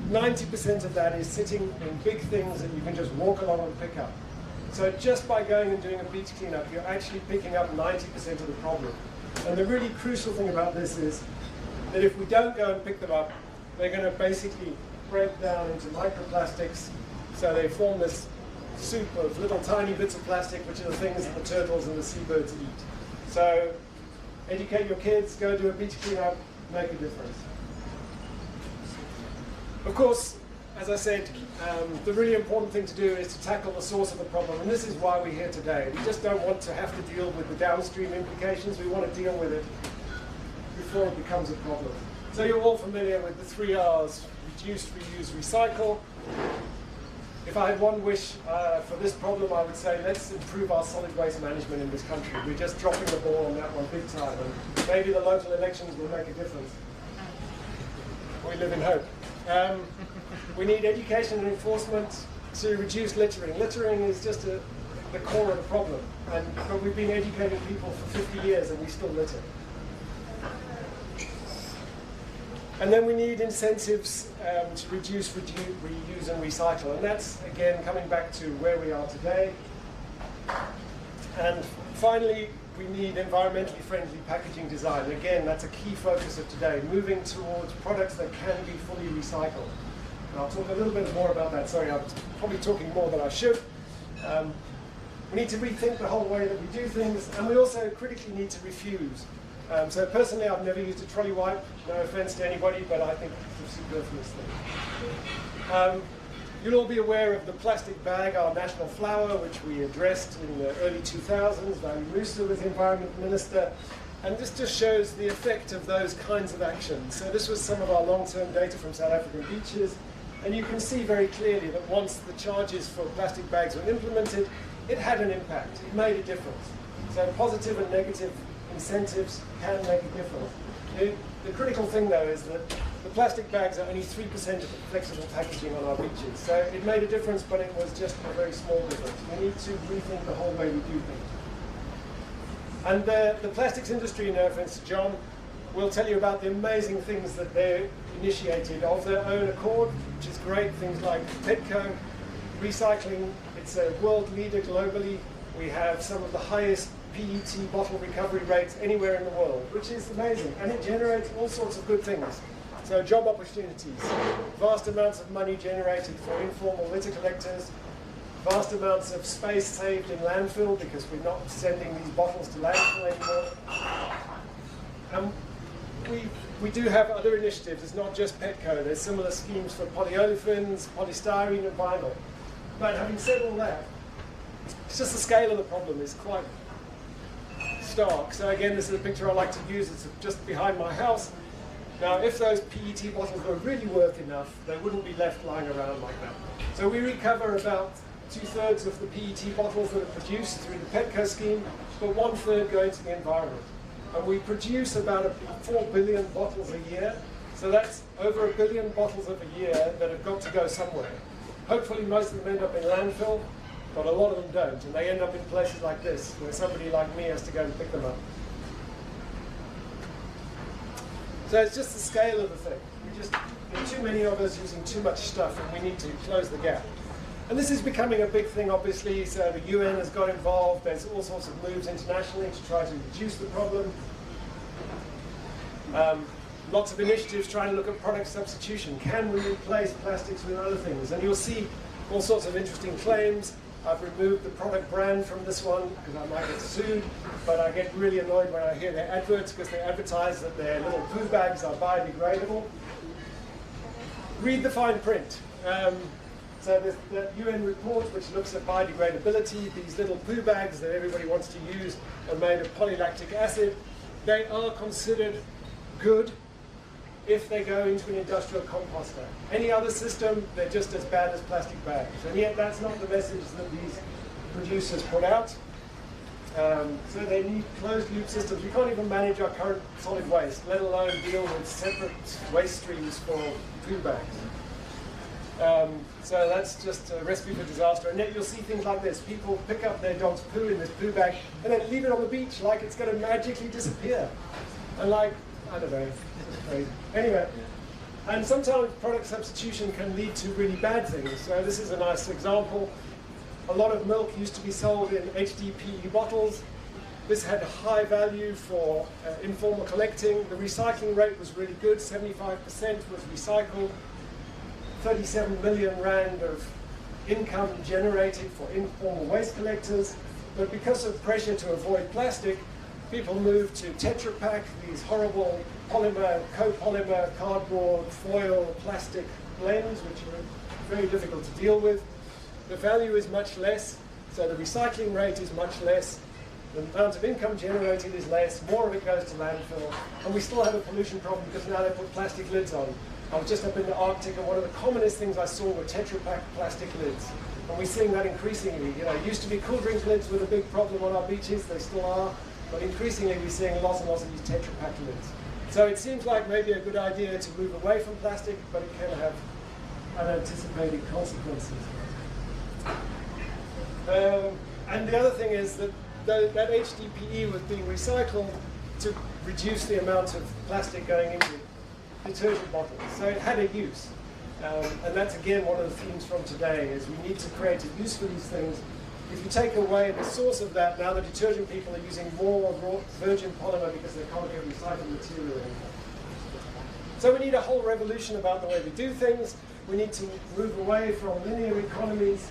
90% of that is sitting in big things that you can just walk along and pick up. So just by going and doing a beach cleanup, you're actually picking up 90% of the problem. And the really crucial thing about this is that if we don't go and pick them up, they're going to basically break down into microplastics. So they form this soup of little tiny bits of plastic, which are the things that the turtles and the seabirds eat. So educate your kids, go do a beach cleanup, make a difference. Of course, as I said, the really important thing to do is to tackle the source of the problem, and this is why we're here today. We just don't want to have to deal with the downstream implications. We want to deal with it before it becomes a problem. So you're all familiar with the 3 R's: reduce, reuse, recycle. If I had one wish for this problem, I would say let's improve our solid waste management in this country. We're just dropping the ball on that one big time, and maybe the local elections will make a difference. We live in hope. We need education and enforcement to reduce littering. Littering is just the core of the problem, but we've been educating people for 50 years and we still litter. And then we need incentives to reduce, reuse and recycle. And that's, again, coming back to where we are today. And finally, we need environmentally friendly packaging design. Again, that's a key focus of today, moving towards products that can be fully recycled. And I'll talk a little bit more about that. Sorry, I'm probably talking more than I should. We need to rethink the whole way that we do things, and we also critically need to refuse. So personally, I've never used a trolley wipe. No offense to anybody, but I think it's a superfluous thing. You'll all be aware of the plastic bag, our national flower, which we addressed in the early 2000s. Vali Musa was the Environment Minister. And this just shows the effect of those kinds of actions. So this was some of our long-term data from South African beaches. And you can see very clearly that once the charges for plastic bags were implemented, it had an impact. It made a difference. So positive and negative incentives can make a difference. The critical thing, though, is that the plastic bags are only 3% of the flexible packaging on our beaches. So it made a difference, but it was just a very small difference. We need to rethink the whole way we do things. And the plastics industry, no offense to John, will tell you about the amazing things that they initiated of their own accord, which is great. Things like Petco, recycling. It's a world leader globally. We have some of the highest PET bottle recovery rates anywhere in the world, which is amazing. And it generates all sorts of good things. So job opportunities, vast amounts of money generated for informal litter collectors, vast amounts of space saved in landfill because we're not sending these bottles to landfill anymore. We do have other initiatives. It's not just Petco. There's similar schemes for polyolefins, polystyrene and vinyl. But having said all that, it's just the scale of the problem is quite stark. So again, this is a picture I like to use. It's just behind my house. Now, if those PET bottles were really worth enough, they wouldn't be left lying around like that. So we recover about 2/3 of the PET bottles that are produced through the Petco scheme, but 1/3 go into the environment. And we produce about 4 billion bottles a year. So that's over 1 billion bottles of a year that have got to go somewhere. Hopefully most of them end up in landfill, but a lot of them don't. And they end up in places like this, where somebody like me has to go and pick them up. So it's just the scale of the thing. There are too many of us using too much stuff, and we need to close the gap. And this is becoming a big thing, obviously, so the UN has got involved. There's all sorts of moves internationally to try to reduce the problem. Lots of initiatives trying to look at product substitution. Can we replace plastics with other things? And you'll see all sorts of interesting claims. I've removed the product brand from this one because I might get sued, but I get really annoyed when I hear their adverts because they advertise that their little poo bags are biodegradable. Read the fine print. So there's the UN report which looks at biodegradability. These little poo bags that everybody wants to use are made of polylactic acid. They are considered good if they go into an industrial composter. Any other system, they're just as bad as plastic bags. And yet that's not the message that these producers put out. So they need closed loop systems. We can't even manage our current solid waste, let alone deal with separate waste streams for food bags. So that's just a recipe for disaster. And yet you'll see things like this. People pick up their dog's poo in this poo bag and then leave it on the beach like it's going to magically disappear. And like, I don't know, it's crazy. Anyway, and sometimes product substitution can lead to really bad things. So this is a nice example. A lot of milk used to be sold in HDPE bottles. This had a high value for informal collecting. The recycling rate was really good, 75% was recycled. 37 million rand of income generated for informal waste collectors. But because of pressure to avoid plastic, people moved to Tetra Pak, these horrible polymer, copolymer, cardboard, foil, plastic blends, which are very difficult to deal with. The value is much less, so the recycling rate is much less. The amount of income generated is less, more of it goes to landfill, and we still have a pollution problem because now they put plastic lids on. I was just up in the Arctic, and one of the commonest things I saw were Tetra Pak plastic lids. And we're seeing that increasingly. You know, it used to be cool drink lids were a big problem on our beaches, they still are, but increasingly we're seeing lots and lots of these Tetra Pak lids. So it seems like maybe a good idea to move away from plastic, but it can have unanticipated consequences. And the other thing is that that HDPE was being recycled to reduce the amount of plastic going into detergent bottles. So it had a use. And that's again one of the themes from today, is we need to create a use for these things. If you take away the source of that, now the detergent people are using more raw virgin polymer because they can't get recycled material anymore. So we need a whole revolution about the way we do things. We need to move away from linear economies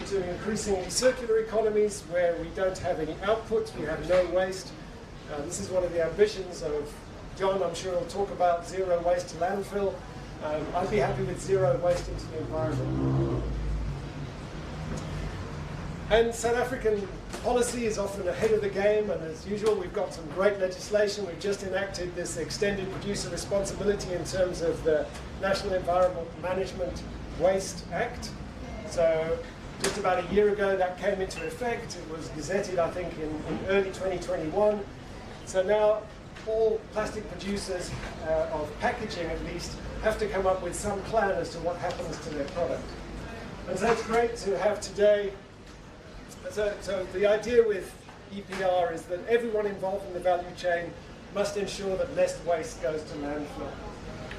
to increasingly circular economies where we don't have any output, we have no waste. This is one of the ambitions of John. I'm sure he'll talk about zero waste to landfill. I'd be happy with zero waste into the environment. And South African policy is often ahead of the game, and as usual we've got some great legislation. We've just enacted this extended producer responsibility in terms of the National Environment Management Waste Act. So just about a year ago that came into effect. It was gazetted, I think, in early 2021. So now all plastic producers of packaging at least have to come up with some plan as to what happens to their product. And so it's great to have today. So the idea with EPR is that everyone involved in the value chain must ensure that less waste goes to landfill.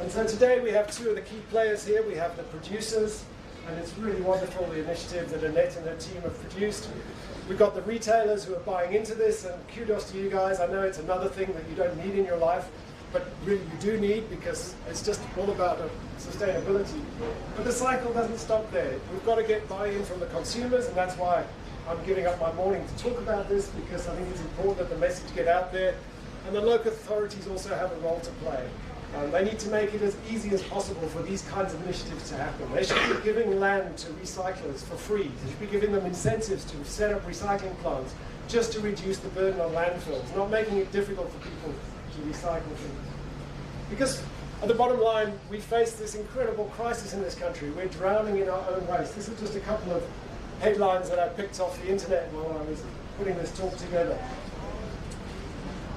And so today we have two of the key players here. We have the producers, and it's really wonderful, the initiative that Annette and her team have produced. We've got the retailers who are buying into this, and kudos to you guys. I know it's another thing that you don't need in your life, but really you do need, because it's just all about sustainability. But the cycle doesn't stop there. We've got to get buy-in from the consumers, and that's why I'm giving up my morning to talk about this, because I think it's important that the message get out there. And the local authorities also have a role to play. They need to make it as easy as possible for these kinds of initiatives to happen. They should be giving land to recyclers for free. They should be giving them incentives to set up recycling plants just to reduce the burden on landfills, not making it difficult for people to recycle things. Because at the bottom line, we face this incredible crisis in this country. We're drowning in our own waste. This is just a couple of headlines that I picked off the internet while I was putting this talk together.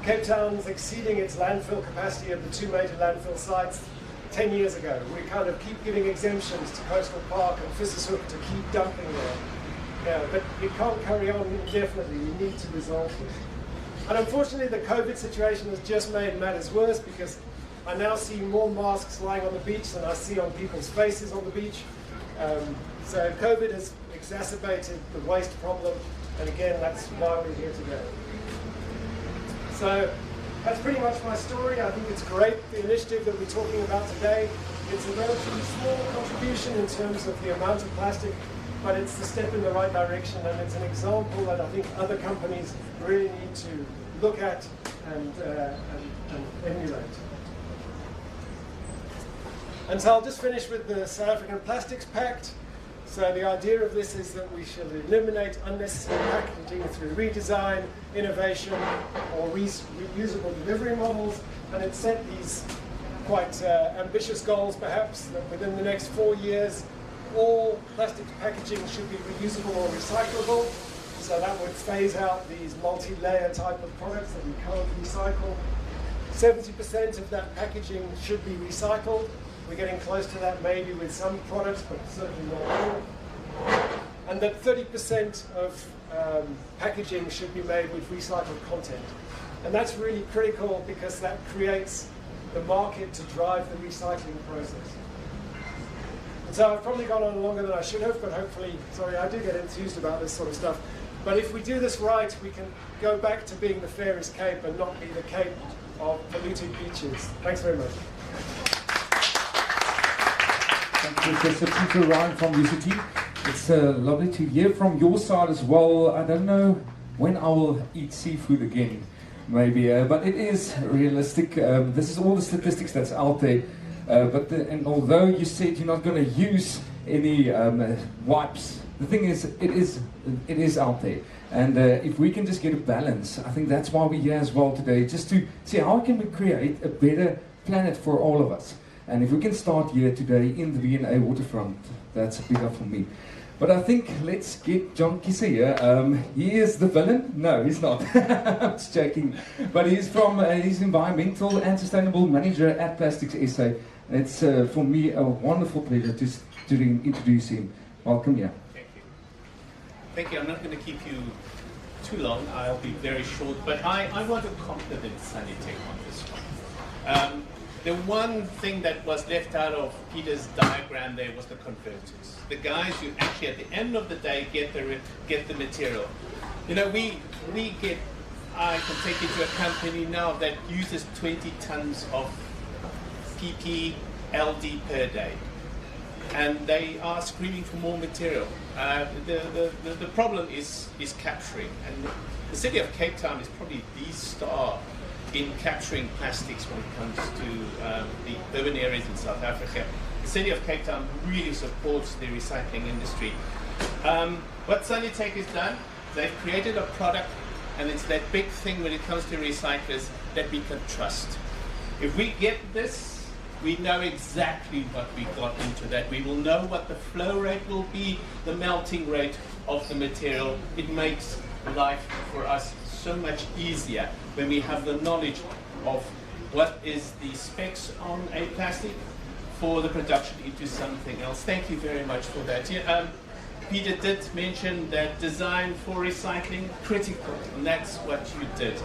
Cape Town's exceeding its landfill capacity of the two major landfill sites 10 years ago. We kind of keep giving exemptions to Coastal Park and Vissershoek to keep dumping there. Yeah, but it can't carry on indefinitely. We need to resolve this. And unfortunately, the COVID situation has just made matters worse, because I now see more masks lying on the beach than I see on people's faces on the beach. So COVID has exacerbated the waste problem, and again, that's why we're here today. So that's pretty much my story. I think it's great, the initiative that we're talking about today. It's a relatively small contribution in terms of the amount of plastic, but it's the step in the right direction, and it's an example that I think other companies really need to look at and emulate. And so I'll just finish with the South African Plastics Pact. So the idea of this is that we should eliminate unnecessary packaging through redesign, innovation, or reusable delivery models. And it set these quite ambitious goals perhaps, that within the next 4 years all plastic packaging should be reusable or recyclable. So that would phase out these multi-layer type of products that we can't recycle. 70% of that packaging should be recycled. We're getting close to that maybe with some products, but certainly not all. And that 30% of packaging should be made with recycled content. And that's really critical because that creates the market to drive the recycling process. And so I've probably gone on longer than I should have, but hopefully, sorry, I do get enthused about this sort of stuff. But if we do this right, we can go back to being the fairest Cape and not be the Cape of polluted beaches. Thanks very much. Thank you, Professor Peter Ryan from UCT. It's lovely to hear from your side as well. I don't know when I will eat seafood again, maybe, but it is realistic. This is all the statistics that's out there. And although you said you're not going to use any wipes, the thing is, it is out there. And if we can just get a balance, I think that's why we're here as well today, just to see how can we create a better planet for all of us. And if we can start here today in the V&A waterfront, that's a big up for me. But I think let's get John Kisse here. He is the villain. No, he's not. I'm just joking. But he's he's Environmental and Sustainable Manager at Plastics SA. And it's for me a wonderful pleasure to introduce him. Welcome here. Thank you. Thank you. I'm not going to keep you too long. I'll be very short. But I want to compliment Sani-touch on this one. The one thing that was left out of Peter's diagram there was the converters. The guys who actually at the end of the day get the material. You know, I can take you to a company now that uses 20 tons of PP LD per day. And they are screaming for more material. The problem is capturing. And the city of Cape Town is probably the star in capturing plastics when it comes to the urban areas in South Africa. The city of Cape Town really supports the recycling industry. What Sani-touch has done, they've created a product, and it's that big thing when it comes to recyclers that we can trust. If we get this, we know exactly what we got into that. We will know what the flow rate will be, the melting rate of the material. It makes life for us so much easier when we have the knowledge of what is the specs on a plastic for the production into something else. Thank you very much for that. Yeah, Peter did mention that design for recycling, critical, and that's what you did.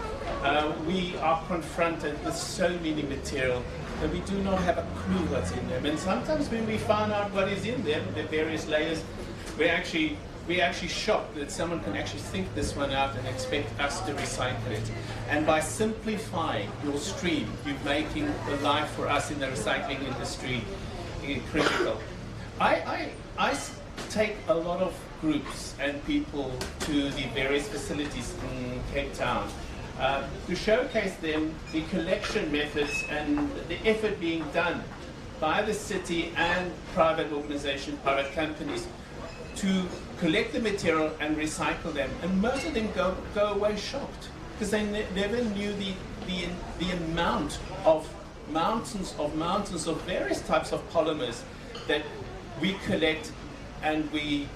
We are confronted with so many material that we do not have a clue what's in them. And sometimes when we find out what is in them, the various layers, we're actually shocked that someone can actually think this one out and expect us to recycle it. And by simplifying your stream, you're making the life for us in the recycling industry critical. I take a lot of groups and people to the various facilities in Cape Town to showcase them the collection methods and the effort being done by the city and private organizations, private companies, to collect the material and recycle them, and most of them go away shocked because they never knew the amount of mountains of various types of polymers that we collect and we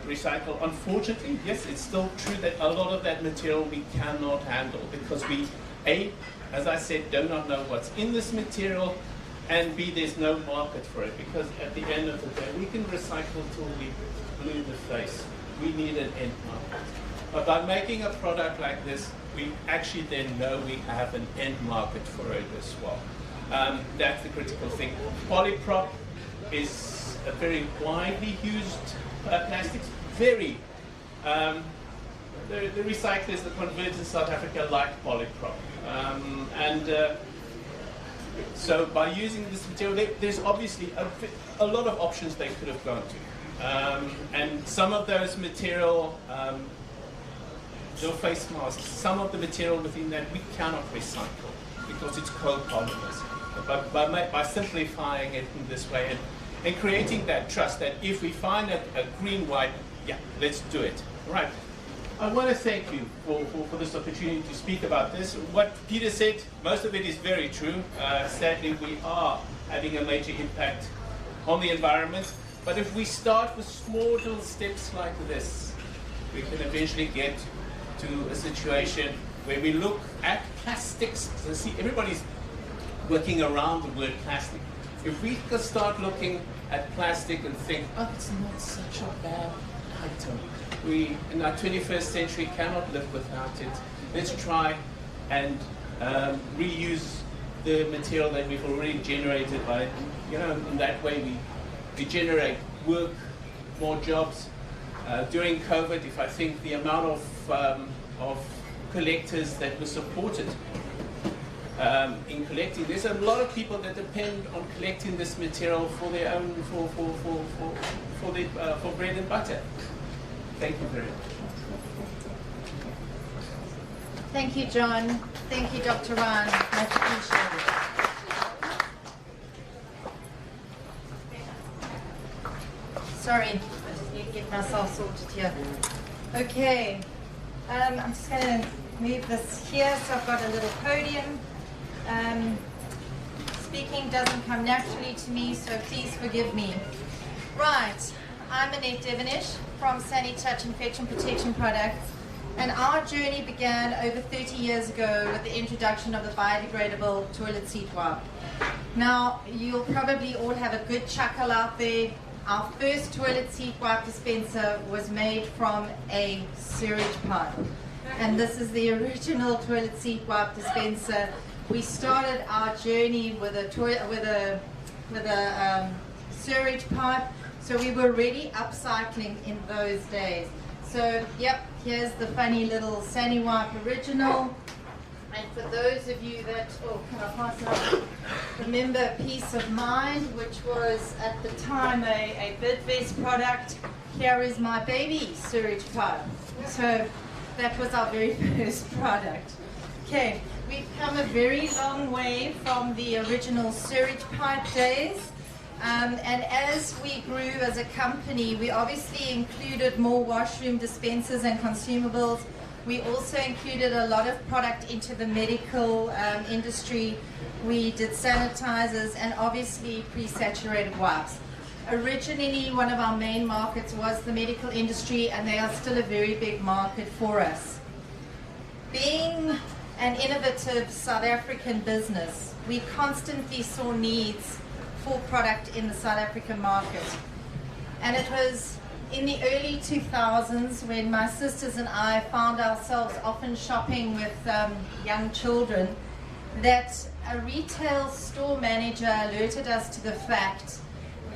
recycle. Unfortunately, yes, it's still true that a lot of that material we cannot handle because we, A, as I said, do not know what's in this material, and B, there's no market for it because at the end of the day, we can recycle till we blue the face. We need an end market. But by making a product like this, we actually then know we have an end market for it as well. That's the critical thing. Polyprop is a very widely used plastics. Very. The recyclers, the converters in South Africa like polyprop. So by using this material, there's obviously a lot of options they could have gone to. And some of those material, your face masks, some of the material within that we cannot recycle because it's co-polymers. But by simplifying it in this way and creating that trust that if we find a green wipe, yeah, let's do it. Right. I want to thank you for this opportunity to speak about this. What Peter said, most of it is very true. Sadly, we are having a major impact on the environment. But if we start with small little steps like this, we can eventually get to a situation where we look at plastics. So see, everybody's working around the word plastic. If we could start looking at plastic and think, oh, it's not such a bad item. We, in our 21st century, cannot live without it. Let's try and reuse the material that we've already generated by, you know, in that way we generate work, more jobs. During COVID, if I think the amount of collectors that were supported in collecting, there's a lot of people that depend on collecting this material for their own, for bread and butter. Thank you very much. Thank you, John. Thank you, Dr. Ryan. Much appreciated. Sorry, I just need to get myself sorted here. Okay, I'm just going to move this here so I've got a little podium. Speaking doesn't come naturally to me, so please forgive me. Right, I'm Annette Devenish from Sani-touch Infection Protection Products, and our journey began over 30 years ago with the introduction of the biodegradable toilet seat wipe. Now, you'll probably all have a good chuckle out there. Our first toilet seat wipe dispenser was made from a sewage pipe, and this is the original toilet seat wipe dispenser. We started our journey with a sewage pipe, so we were already upcycling in those days. So, yep, here's the funny little SaniWipe original. And for those of you that, oh, can I pass it on? Remember Peace of Mind, which was at the time a Bidvest product. Here is my baby sewage pipe. So that was our very first product. Okay, we've come a very long way from the original sewage pipe days. And as we grew as a company, we obviously included more washroom dispensers and consumables. We also included a lot of product into the medical industry. We did sanitizers and obviously pre-saturated wipes. Originally, one of our main markets was the medical industry, and they are still a very big market for us. Being an innovative South African business, we constantly saw needs for product in the South African market. And it was in the early 2000s when my sisters and I found ourselves often shopping with young children that a retail store manager alerted us to the fact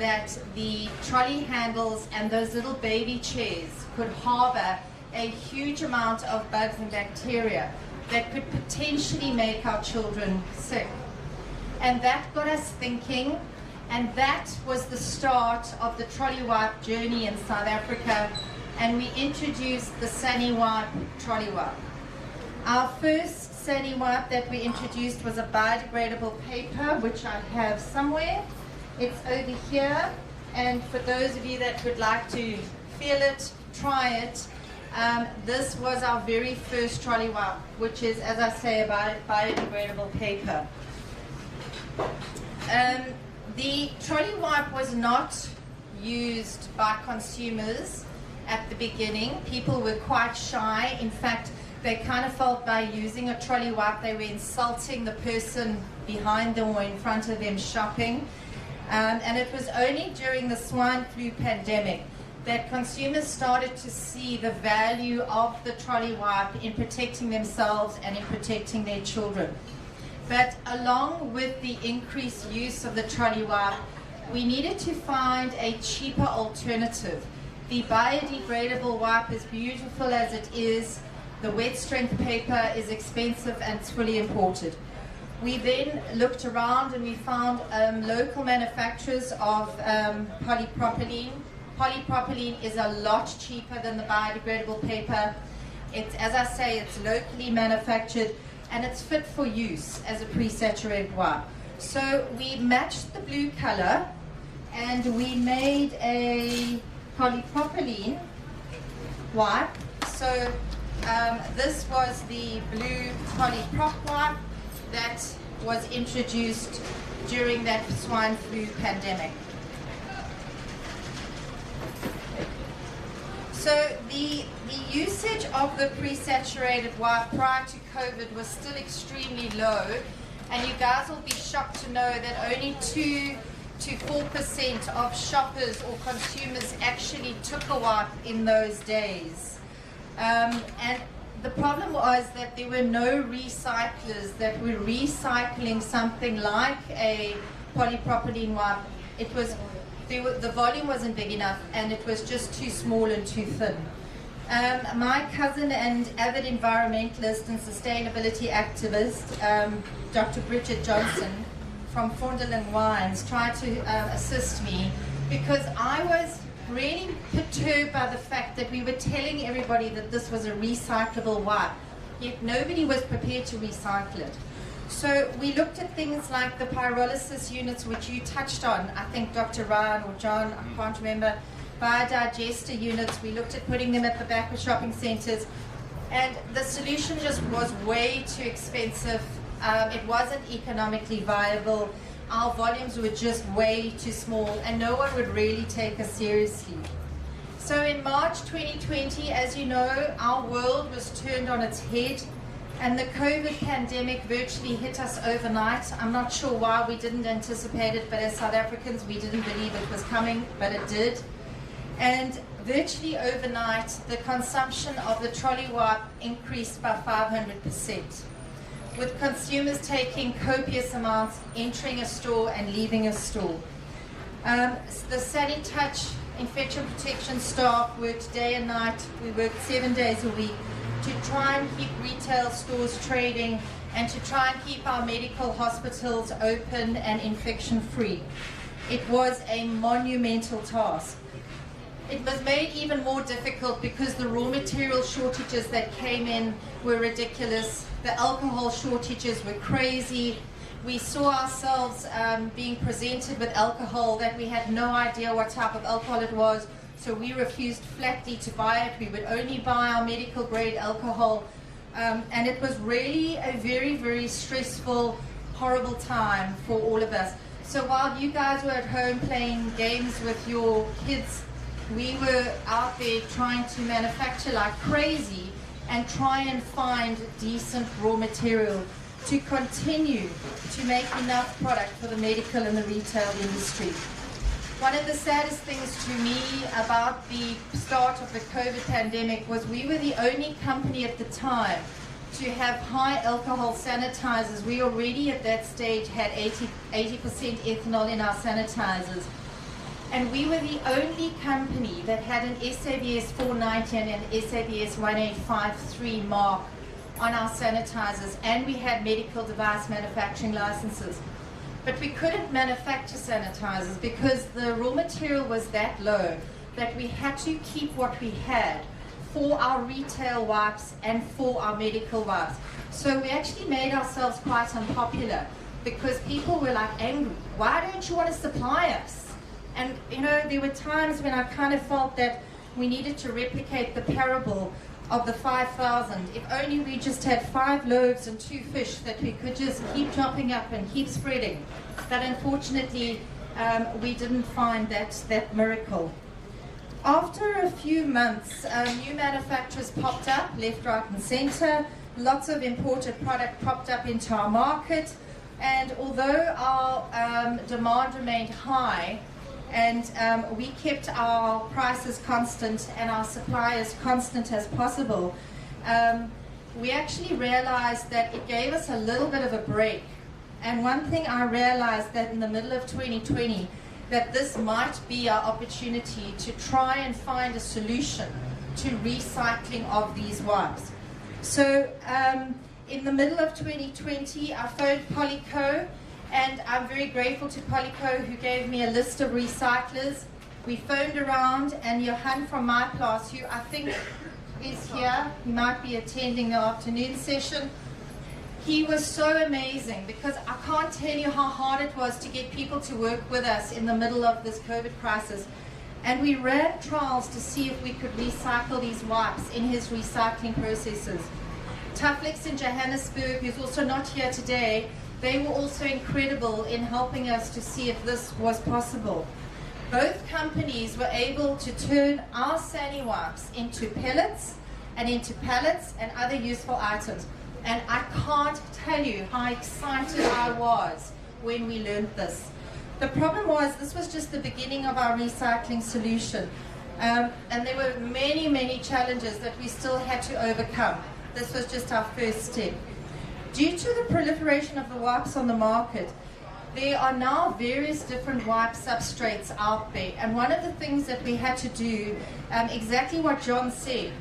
that the trolley handles and those little baby chairs could harbor a huge amount of bugs and bacteria that could potentially make our children sick. And that got us thinking, and that was the start of the trolley wipe journey in South Africa, and we introduced the SaniWipe trolley wipe. Our first SaniWipe that we introduced was a biodegradable paper, which I have somewhere. It's over here, and for those of you that would like to feel it, try it, this was our very first trolley wipe, which is, as I say, a biodegradable paper. The trolley wipe was not used by consumers at the beginning. People were quite shy. In fact, they kind of felt by using a trolley wipe they were insulting the person behind them or in front of them shopping. And it was only during the swine flu pandemic that consumers started to see the value of the trolley wipe in protecting themselves and in protecting their children. But along with the increased use of the trolley wipe, we needed to find a cheaper alternative. The biodegradable wipe, as beautiful as it is, the wet strength paper is expensive and it's fully imported. We then looked around and we found local manufacturers of polypropylene. Polypropylene is a lot cheaper than the biodegradable paper. It's, as I say, it's locally manufactured, and it's fit for use as a pre-saturated wipe. So we matched the blue color and we made a polypropylene wipe. So This was the blue polyprop wipe that was introduced during that swine flu pandemic. So the usage of the pre-saturated wipe prior to COVID was still extremely low, and you guys will be shocked to know that only 2 to 4% of shoppers or consumers actually took a wipe in those days. And the problem was that there were no recyclers that were recycling something like a polypropylene wipe. It was the volume wasn't big enough, and it was just too small and too thin. My cousin and avid environmentalist and sustainability activist, Dr. Bridget Johnson from Fonderling Wines, tried to assist me, because I was really perturbed by the fact that we were telling everybody that this was a recyclable wipe, yet nobody was prepared to recycle it. So we looked at things like the pyrolysis units, which you touched on, I think Dr. Ryan or John, I can't remember, biodigester units. We looked at putting them at the back of shopping centres, and the solution just was way too expensive. It wasn't economically viable. Our volumes were just way too small, and no one would really take us seriously. So in March 2020, as you know, our world was turned on its head, and the COVID pandemic virtually hit us overnight. I'm not sure why we didn't anticipate it, but as South Africans, we didn't believe it was coming, but it did. And virtually overnight, the consumption of the trolley wipe increased by 500%, with consumers taking copious amounts, entering a store and leaving a store. The Sani-touch infection protection staff worked day and night. We worked 7 days a week to try and keep retail stores trading and to try and keep our medical hospitals open and infection-free. It was a monumental task. It was made even more difficult because the raw material shortages that came in were ridiculous. The alcohol shortages were crazy. We saw ourselves being presented with alcohol that we had no idea what type of alcohol it was, so we refused flatly to buy it. We would only buy our medical grade alcohol, and it was really a very, very stressful, horrible time for all of us. So while you guys were at home playing games with your kids, we were out there trying to manufacture like crazy and try and find decent raw material to continue to make enough product for the medical and the retail industry. One of the saddest things to me about the start of the COVID pandemic was we were the only company at the time to have high alcohol sanitizers. We already at that stage had 80% ethanol in our sanitizers. And we were the only company that had an SABS 490 and an SABS 1853 mark on our sanitizers, and we had medical device manufacturing licenses. But we couldn't manufacture sanitizers because the raw material was that low that we had to keep what we had for our retail wipes and for our medical wipes. So we actually made ourselves quite unpopular because people were like angry. Why don't you want to supply us? And you know, there were times when I kind of felt that we needed to replicate the parable of the 5,000. If only we just had 5 loaves and 2 fish that we could just keep chopping up and keep spreading. But unfortunately, we didn't find that miracle. After a few months, new manufacturers popped up, left, right and center. Lots of imported product popped up into our market. And although our demand remained high, and we kept our prices constant and our supply as constant as possible, we actually realized that it gave us a little bit of a break. And one thing I realized that in the middle of 2020, that this might be our opportunity to try and find a solution to recycling of these wipes. So in the middle of 2020, I phoned Polyco, and I'm very grateful to Polyco who gave me a list of recyclers. We phoned around, and Johan from my class, who I think is here, he might be attending the afternoon session. He was so amazing because I can't tell you how hard it was to get people to work with us in the middle of this COVID crisis. And we ran trials to see if we could recycle these wipes in his recycling processes. Tuflex in Johannesburg, who's also not here today, they were also incredible in helping us to see if this was possible. Both companies were able to turn our SaniWipes into pellets and into pallets and other useful items. And I can't tell you how excited I was when we learned this. The problem was this was just the beginning of our recycling solution. And there were many, many challenges that we still had to overcome. This was just our first step. Due to the proliferation of the wipes on the market, there are now various different wipe substrates out there. And one of the things that we had to do, exactly what John said,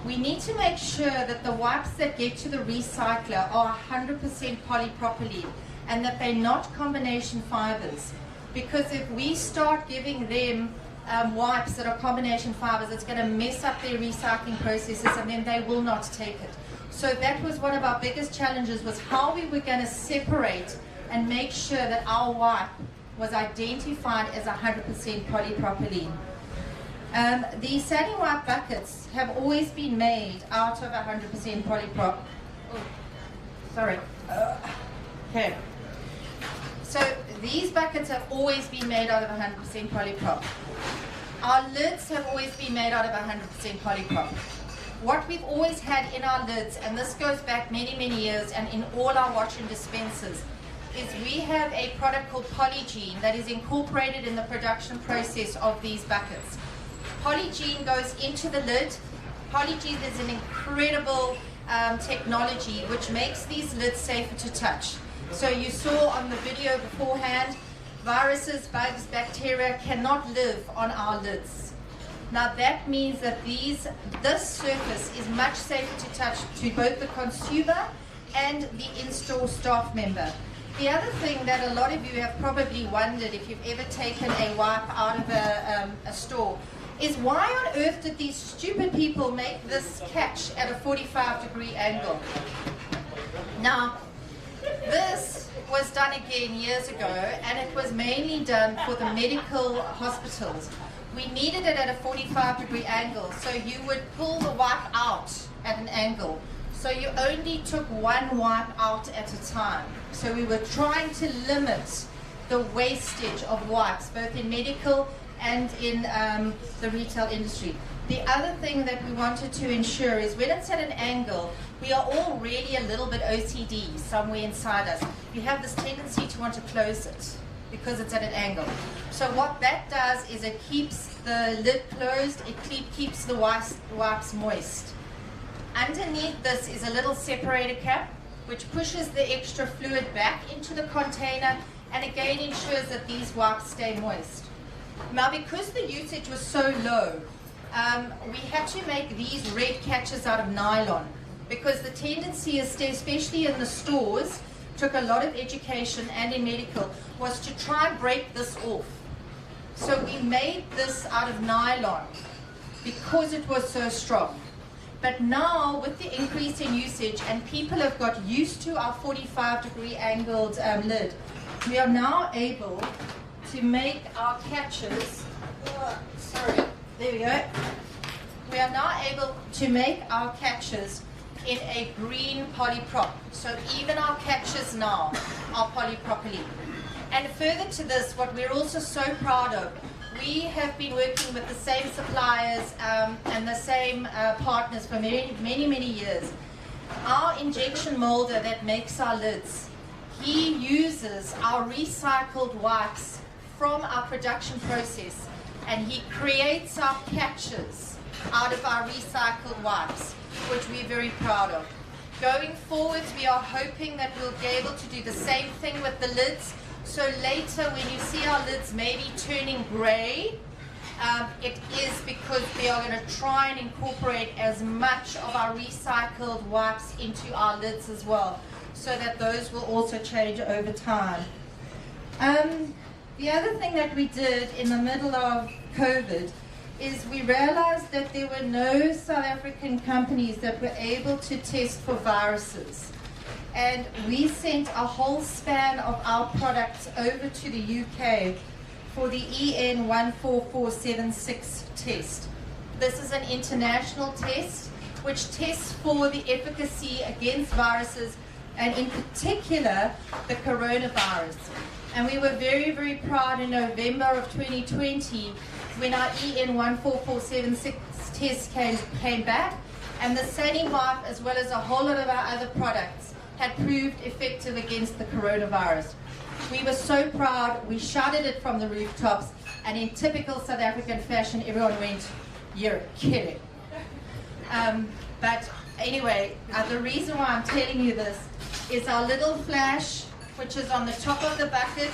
we need to make sure that the wipes that get to the recycler are 100% polypropylene and that they're not combination fibers. Because if we start giving them wipes that are combination fibers, it's going to mess up their recycling processes and then they will not take it. So that was one of our biggest challenges, was how we were going to separate and make sure that our wipe was identified as 100% polypropylene. The SaniWipe buckets have always been made out of 100% polyprop. Oh, sorry. Okay. So these buckets have always been made out of 100% polyprop. Our lids have always been made out of 100% polyprop. What we've always had in our lids, and this goes back many, many years, and in all our wash and dispensers, is we have a product called Polygene that is incorporated in the production process of these buckets. Polygene goes into the lid. Polygene is an incredible technology which makes these lids safer to touch. So you saw on the video beforehand, viruses, bugs, bacteria cannot live on our lids. Now that means that this surface is much safer to touch to both the consumer and the in-store staff member. The other thing that a lot of you have probably wondered if you've ever taken a wipe out of a store is why on earth did these stupid people make this catch at a 45-degree angle? Now, this was done again years ago, and it was mainly done for the medical hospitals. We needed it at a 45-degree angle, so you would pull the wipe out at an angle. So you only took one wipe out at a time. So we were trying to limit the wastage of wipes, both in medical and in the retail industry. The other thing that we wanted to ensure is when it's at an angle, we are all really a little bit OCD somewhere inside us. We have this tendency to want to close it because it's at an angle. So what that does is it keeps the lid closed, it keeps the wipes moist. Underneath this is a little separator cap which pushes the extra fluid back into the container and again ensures that these wipes stay moist. Now because the usage was so low, we had to make these red catches out of nylon because the tendency is, especially in the stores, took a lot of education and in medical, was to try and break this off. So we made this out of nylon because it was so strong. But now with the increase in usage and people have got used to our 45-degree angled lid, we are now able to make our catches, there we go. We are now able to make our catches in a green polyprop. So even our catches now are polypropylene. And further to this, what we're also so proud of, we have been working with the same suppliers and the same partners for many, many years. Our injection molder that makes our lids, he uses our recycled wipes from our production process and he creates our catches out of our recycled wipes, which we're very proud of. Going forward, we are hoping that we'll be able to do the same thing with the lids. So later, when you see our lids maybe turning grey, it is because we are going to try and incorporate as much of our recycled wipes into our lids as well, so that those will also change over time. The other thing that we did in the middle of COVID is we realized that there were no South African companies that were able to test for viruses. And we sent a whole span of our products over to the UK for the EN 14476 test. This is an international test which tests for the efficacy against viruses, and in particular the coronavirus. And we were very, very proud in November of 2020 when our EN 14476 test came back, and the SaniWipes, as well as a whole lot of our other products, had proved effective against the coronavirus. We were so proud, we shouted it from the rooftops, and in typical South African fashion, everyone went, "You're kidding." But anyway, the reason why I'm telling you this is our little flash, which is on the top of the bucket,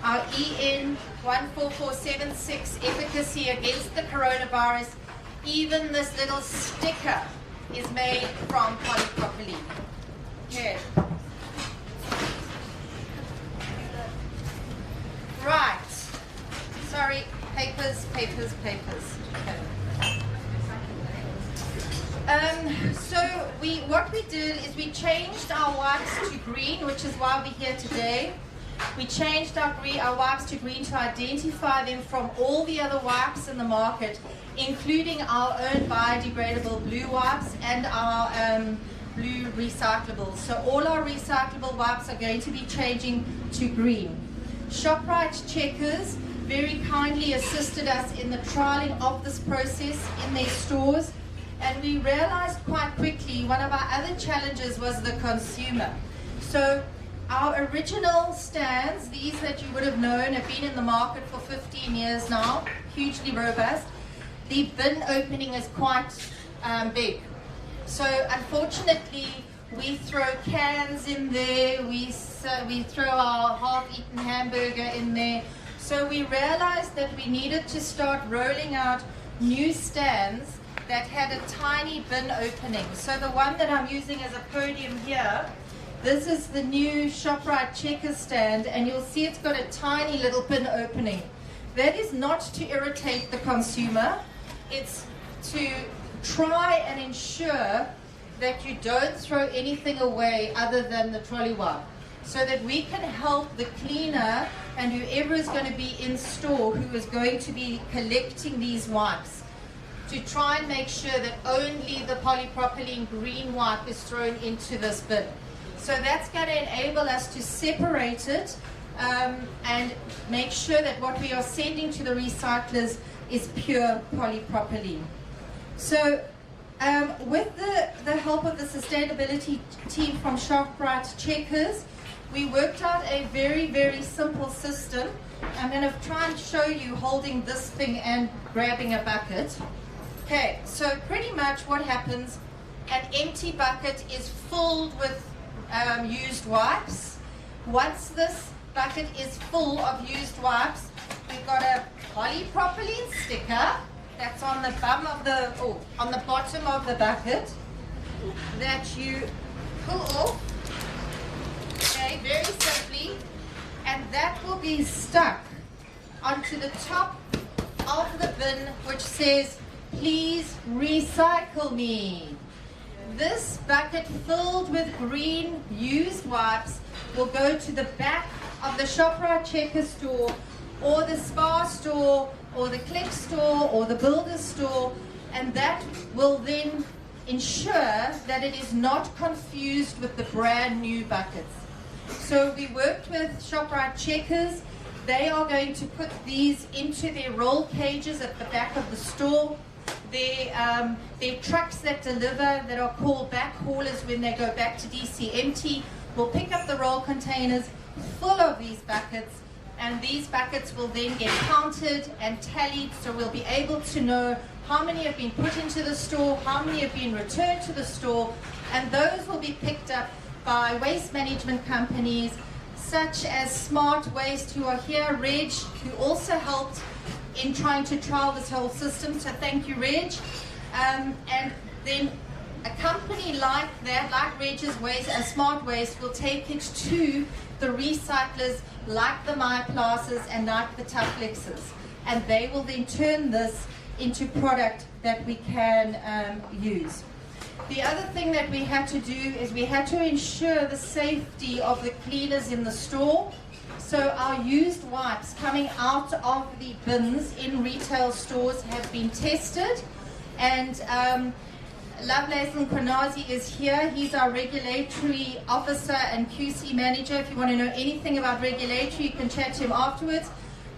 our EN 14476 efficacy against the coronavirus. Even this little sticker is made from polypropylene. Okay. Right. Sorry, papers. Okay. So what we did is we changed our wipes to green, which is why we're here today. We changed our wipes to green to identify them from all the other wipes in the market, including our own biodegradable blue wipes and our blue recyclables. So all our recyclable wipes are going to be changing to green. ShopRite Checkers very kindly assisted us in the trialing of this process in their stores, and we realized quite quickly one of our other challenges was the consumer. So our original stands, these that you would have known, have been in the market for 15 years now, hugely robust. The bin opening is quite big. So unfortunately, we throw cans in there, we throw our half-eaten hamburger in there. So we realized that we needed to start rolling out new stands that had a tiny bin opening. So the one that I'm using as a podium here, this is the new ShopRite Checker stand, and you'll see it's got a tiny little bin opening. That is not to irritate the consumer, it's to try and ensure that you don't throw anything away other than the trolley wipe, so that we can help the cleaner and whoever is going to be in store who is going to be collecting these wipes, to try and make sure that only the polypropylene green wipe is thrown into this bin. So that's going to enable us to separate it and make sure that what we are sending to the recyclers is pure polypropylene. So with the help of the sustainability team from ShopRite Checkers, we worked out a very, very simple system. I'm going to try and show you holding this thing and grabbing a bucket. Okay, so pretty much what happens, an empty bucket is filled with used wipes. Once this bucket is full of used wipes, we've got a polypropylene sticker that's on the bottom of the bucket that you pull off, okay, very simply, and that will be stuck onto the top of the bin, which says, "Please recycle me." This bucket filled with green used wipes will go to the back of the ShopRite Checker store, or the Spar store, or the Click store, or the Builder store, and that will then ensure that it is not confused with the brand new buckets. So we worked with ShopRite Checkers. They are going to put these into their roll cages at the back of the store. Their trucks that deliver, that are called back haulers when they go back to DC empty, will pick up the roll containers full of these buckets, and these buckets will then get counted and tallied, so we'll be able to know how many have been put into the store, how many have been returned to the store, and those will be picked up by waste management companies such as Smart Waste, who are here, Reg, who also helped in trying to trial this whole system, so thank you, Reg. And then a company like that, like Reg's Waste, Smart Waste, will take it to the recyclers like the MyPlasses and like the Toughflexes, and they will then turn this into product that we can use. The other thing that we had to do is we had to ensure the safety of the cleaners in the store. So our used wipes coming out of the bins in retail stores have been tested, and Lovelace Nkanazi is here. He's our regulatory officer and QC manager. If you want to know anything about regulatory, you can chat to him afterwards.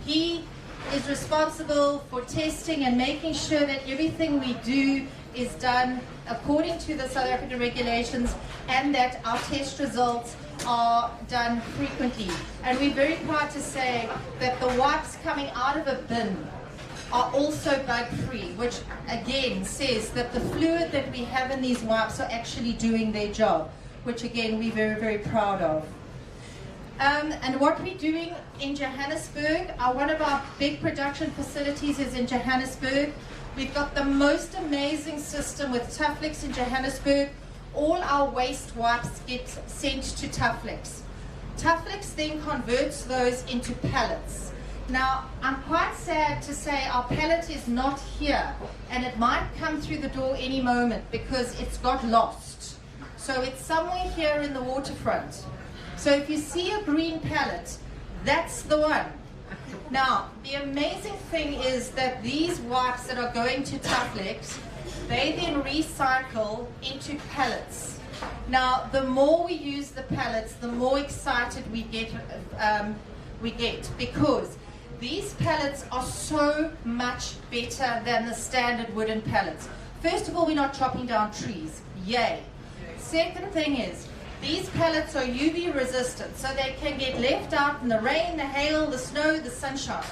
He is responsible for testing and making sure that everything we do is done according to the South African regulations, and that our test results are done frequently. And we're very proud to say that the wipes coming out of a bin are also bug-free, which again says that the fluid that we have in these wipes are actually doing their job, which again we're very, very proud of. And what we're doing in Johannesburg, one of our big production facilities is in Johannesburg. We've got the most amazing system with Tuflex in Johannesburg. All our waste wipes get sent to Tuflex. Tuflex then converts those into pallets. Now, I'm quite sad to say our pallet is not here, and it might come through the door any moment because it's got lost. So it's somewhere here in the waterfront. So if you see a green pallet, that's the one. Now, the amazing thing is that these wipes that are going to Tuflex, they then recycle into pallets. Now, the more we use the pallets, the more excited we get because these pallets are so much better than the standard wooden pallets. First of all, we're not chopping down trees. Yay. Second thing is, these pallets are UV resistant, so they can get left out in the rain, the hail, the snow, the sunshine.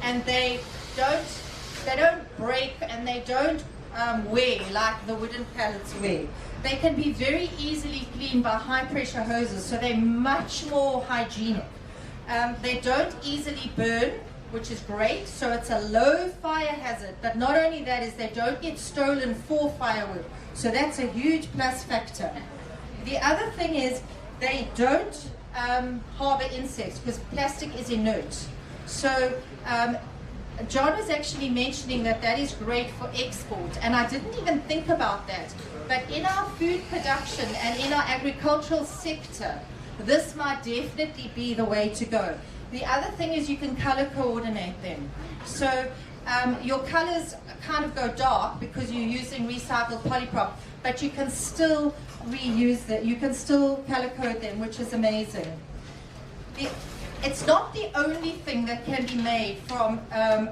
And they don't break, and they don't wear like the wooden pallets wear. They can be very easily cleaned by high pressure hoses, so they're much more hygienic. They don't easily burn, which is great, so it's a low fire hazard. But not only that, is they don't get stolen for firewood, so that's a huge plus factor. The other thing is they don't harbor insects because plastic is inert. So John was actually mentioning that that is great for export, and I didn't even think about that. But in our food production and in our agricultural sector, this might definitely be the way to go. The other thing is you can color coordinate them. So your colors kind of go dark because you're using recycled polyprop, but you can still reuse them. You can still color code them, which is amazing. It's not the only thing that can be made from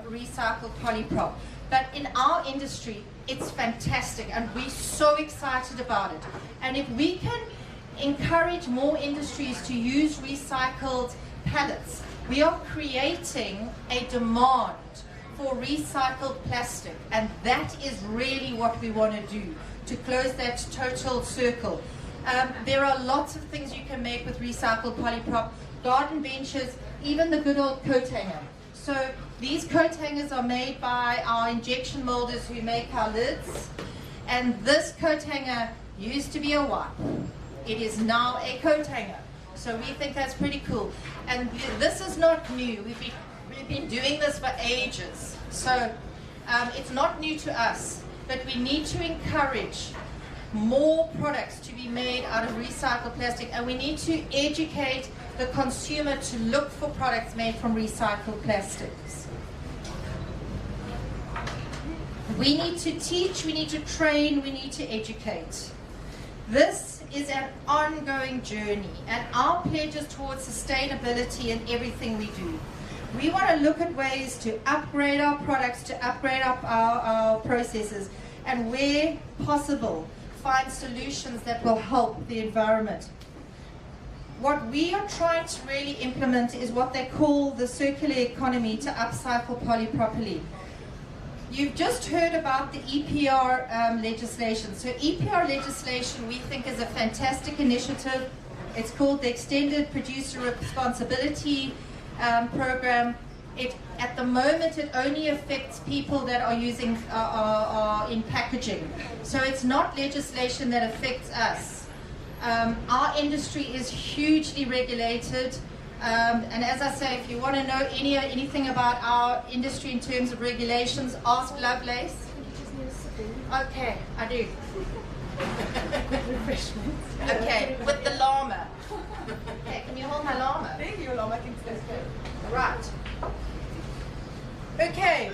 recycled polyprop, but in our industry, it's fantastic, and we're so excited about it. And if we can encourage more industries to use recycled pallets, we are creating a demand for recycled plastic, and that is really what we want to do, to close that total circle. There are lots of things you can make with recycled polyprop, garden benches, even the good old coat hanger. So these coat hangers are made by our injection molders who make our lids, and this coat hanger used to be a wipe. It is now a coat hanger. So we think that's pretty cool. And this is not new. We've been doing this for ages. So it's not new to us, but we need to encourage more products to be made out of recycled plastic, and we need to educate the consumer to look for products made from recycled plastics. We need to teach, we need to train, we need to educate. This is an ongoing journey, and our pledge is towards sustainability in everything we do. We want to look at ways to upgrade our products, to upgrade up our processes, and where possible, find solutions that will help the environment. What we are trying to really implement is what they call the circular economy to upcycle polypropylene. You've just heard about the EPR legislation. So EPR legislation we think is a fantastic initiative. It's called the Extended Producer Responsibility Program. At the moment it only affects people that are using are in packaging. So it's not legislation that affects us. Our industry is hugely regulated. And as I say, if you want to know anything about our industry in terms of regulations, ask Lovelace. Okay, I do. Good refreshments. Okay, with the llama. Okay, can you hold my llama? Thank you, llama. I think that's good. Right. Okay,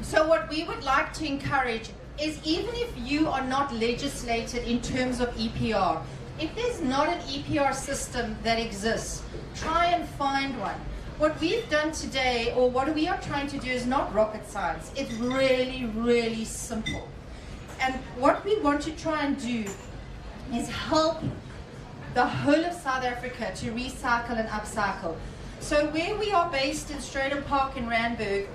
so what we would like to encourage is, even if you are not legislated in terms of EPR, if there's not an EPR system that exists, try and find one. What we've done today, or what we are trying to do, is not rocket science. It's really, really simple. And what we want to try and do is help the whole of South Africa to recycle and upcycle. So where we are based in Stratham Park in Randburg,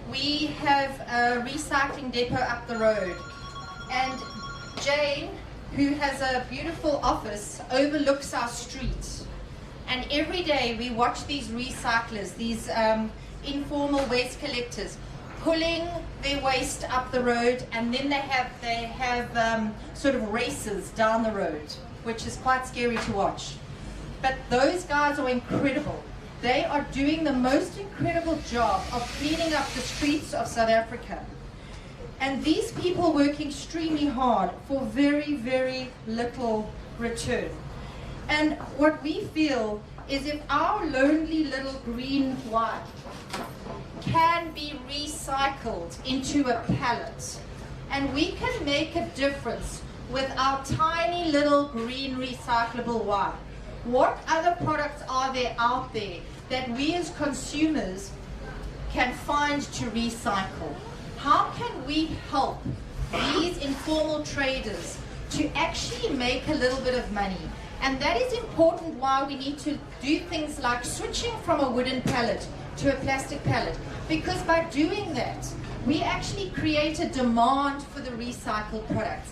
we have a recycling depot up the road. And Jane, who has a beautiful office, overlooks our street. And every day we watch these recyclers, these informal waste collectors, pulling their waste up the road, and then they have sort of races down the road, which is quite scary to watch. But those guys are incredible. They are doing the most incredible job of cleaning up the streets of South Africa. And these people work extremely hard for very, very little return. And what we feel is, if our lonely little green wipe can be recycled into a pallet, and we can make a difference with our tiny little green recyclable wipe, what other products are there out there that we as consumers can find to recycle? How can we help these informal traders to actually make a little bit of money? And that is important why we need to do things like switching from a wooden pallet to a plastic pallet. Because by doing that, we actually create a demand for the recycled products.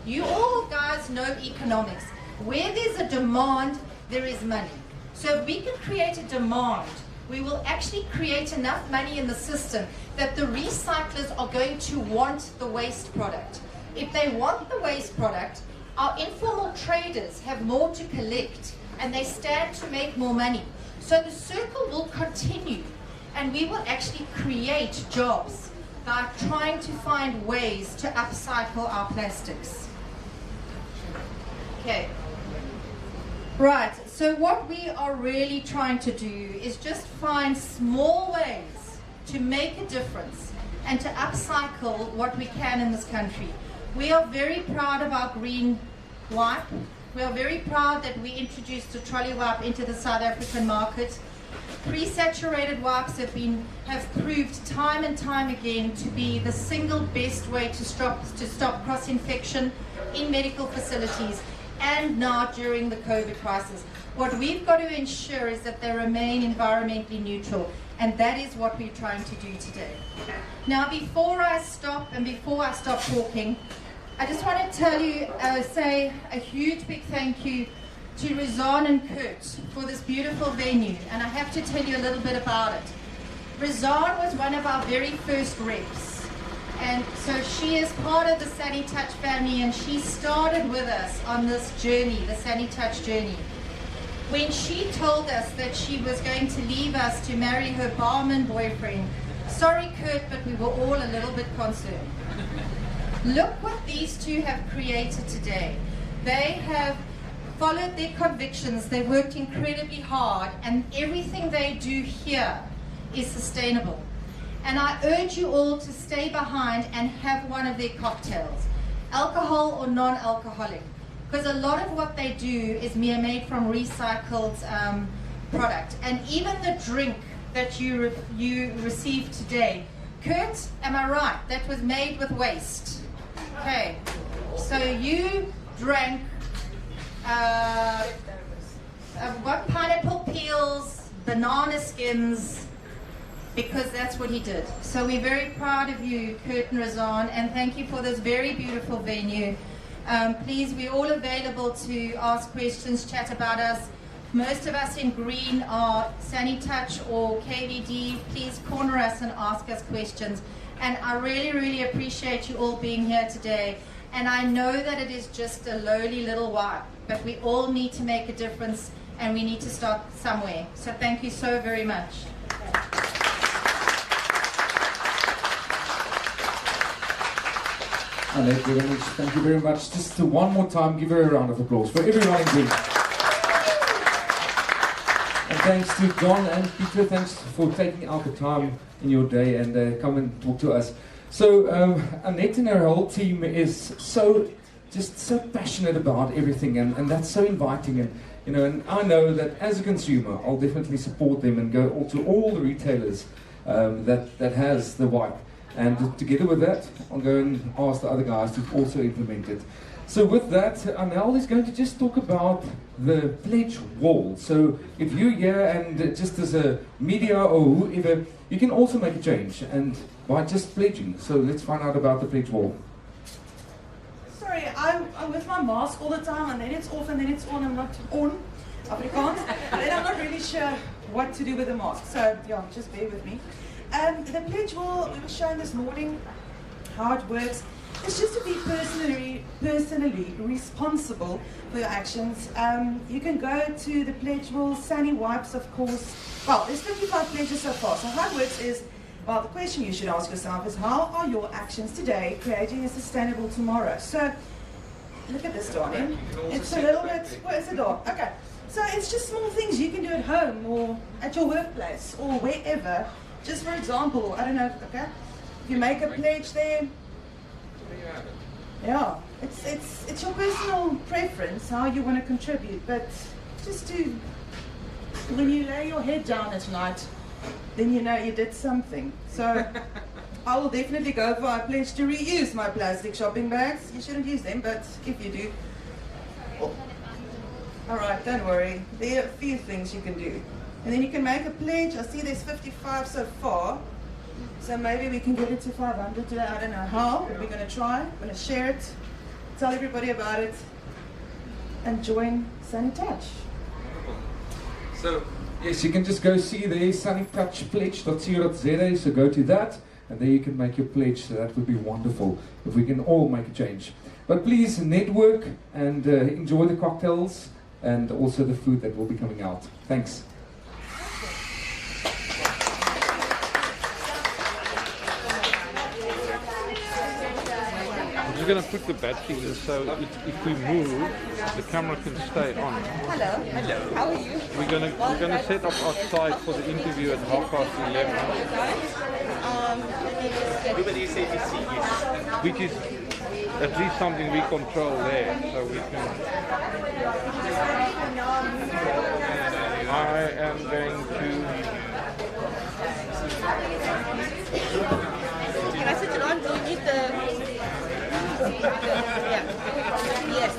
You all guys know economics. Where there's a demand, there is money. So if we can create a demand, we will actually create enough money in the system that the recyclers are going to want the waste product. If they want the waste product, our informal traders have more to collect and they stand to make more money. So the circle will continue, and we will actually create jobs by trying to find ways to upcycle our plastics. Okay. Right, so what we are really trying to do is just find small ways to make a difference and to upcycle what we can in this country. We are very proud of our green wipe. We are very proud that we introduced the trolley wipe into the South African market. Pre-saturated wipes have proved time and time again to be the single best way to stop cross-infection in medical facilities, and now during the COVID crisis. What we've got to ensure is that they remain environmentally neutral, and that is what we're trying to do today. Now, before I stop talking, I just want to tell you, say a huge big thank you to Rizan and Kurt for this beautiful venue, and I have to tell you a little bit about it. Rizan was one of our very first reps, and so she is part of the Sani-touch family, and she started with us on this journey, the Sani-touch journey. When she told us that she was going to leave us to marry her barman boyfriend, sorry Kurt, but we were all a little bit concerned. Look what these two have created today. They have followed their convictions, they worked incredibly hard, and everything they do here is sustainable. And I urge you all to stay behind and have one of their cocktails, alcohol or non-alcoholic, because a lot of what they do is made from recycled product. And even the drink that you received today, Kurt, am I right? That was made with waste. Okay, so you drank what, pineapple peels, banana skins, because that's what he did. So we're very proud of you, Kurt and Rizan, and thank you for this very beautiful venue. Please, we're all available to ask questions, chat about us. Most of us in green are Sani-touch or KVD. Please corner us and ask us questions. And I really, really appreciate you all being here today. And I know that it is just a lowly little wipe, but we all need to make a difference, and we need to start somewhere. So thank you so very much. Annette, thank you very much. Just one more time, give her a round of applause for everyone in Green. And thanks to John and Peter, thanks for taking out the time in your day and come and talk to us. So Annette and her whole team is just so passionate about everything, and that's so inviting. And and I know that as a consumer, I'll definitely support them and go to all the retailers that has the wipe. And together with that, I'll go and ask the other guys to also implement it. So with that, Anel is going to just talk about the pledge wall. So if you're here and just as a media or whoever, you can also make a change and by just pledging. So let's find out about the pledge wall. Sorry, I'm with my mask all the time, and then it's off and then it's on. I'm not on, Afrikaans. And then I'm not really sure what to do with the mask. So yeah, just bear with me. The pledge wall, we were shown this morning how it works. It's just to be personally responsible for your actions. You can go to the pledge wall, SaniWipes, of course. Well, there's 55 pledges so far. So how it works is, well, the question you should ask yourself is, how are your actions today creating a sustainable tomorrow? So, look at this, Donnie. It's a little bit, where's the door? Okay. So it's just small things you can do at home or at your workplace or wherever. Just for example, I don't know, okay? If you make a pledge there, yeah, it's your personal preference how you want to contribute, but just to, when you lay your head down at night, then you know you did something. So I will definitely go for a pledge to reuse my plastic shopping bags. You shouldn't use them, but if you do, all right, don't worry. There are a few things you can do. And then you can make a pledge. I see there's 55 so far. So maybe we can get it to 500 today. I don't know how, but we're going to try. We're going to share it, tell everybody about it, and join Sani-touch. So, yes, you can just go see the Sani-touch pledge.co.za. So go to that, and there you can make your pledge. So that would be wonderful if we can all make a change. But please network and enjoy the cocktails and also the food that will be coming out. Thanks. We're going to put the battery in so if we move, the camera can stay on. Hello. Hello. How are you? We're going to set up outside for the interview at 11:30. Everybody say to see you. Which is at least something we control there, so we can. I am going to. Can I sit it on? Do you need the... Yeah. Yes.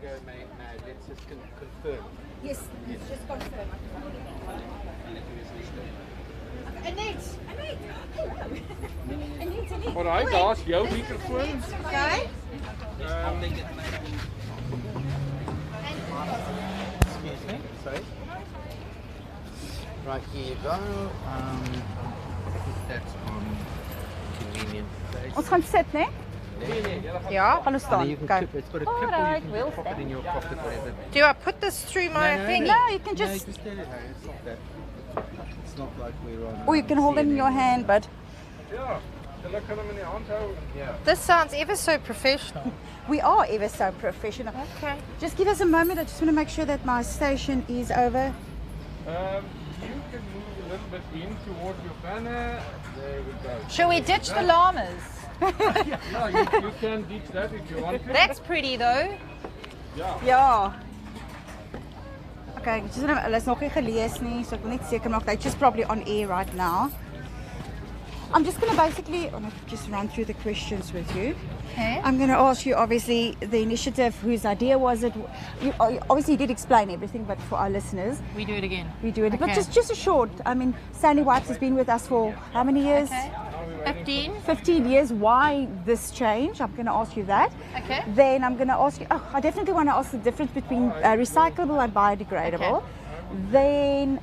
let's just confirm. Yes, just confirm. Annette, hello. Annette. Alright, daar's jou microfoon. Okay. Excuse me, sorry. Right, here you go. That's on convenient place. Ons gaan sit, né? Ja, gaan ons staan. You can Okay. clip, it's got a clip or you can just pop it in your pocket, whatever. Do I put this through my thing? No, you can No, just... just let it hang. It's not that. It's not like we're on. Or you can hold it in your hand, but... Ja, hulle kan hom in die hand hou. Ja. This sounds ever so professional. We are ever so professional. Okay. Just give us a moment. I just want to make sure that my station is over. You can move a little bit in towards your banner. There we go. Shall we ditch the llamas? Yeah, you can ditch that if you want to. That's pretty though. Ja. Ja. Okay, just hulle is nog nie gelees nie, so ek wil net seker maak that just probably on air right now. I'm just going to basically just run through the questions with you. Okay. I'm going to ask you, obviously, the initiative, whose idea was it? You obviously did explain everything, but for our listeners, We do it again. we do it. But Okay. just a short, I mean, SaniWipes has been with us for how many years? Okay. 15. 15 years. Why this change? I'm going to ask you that. Okay. Then I'm going to ask you, I definitely want to ask the difference between recyclable and biodegradable. Okay. Then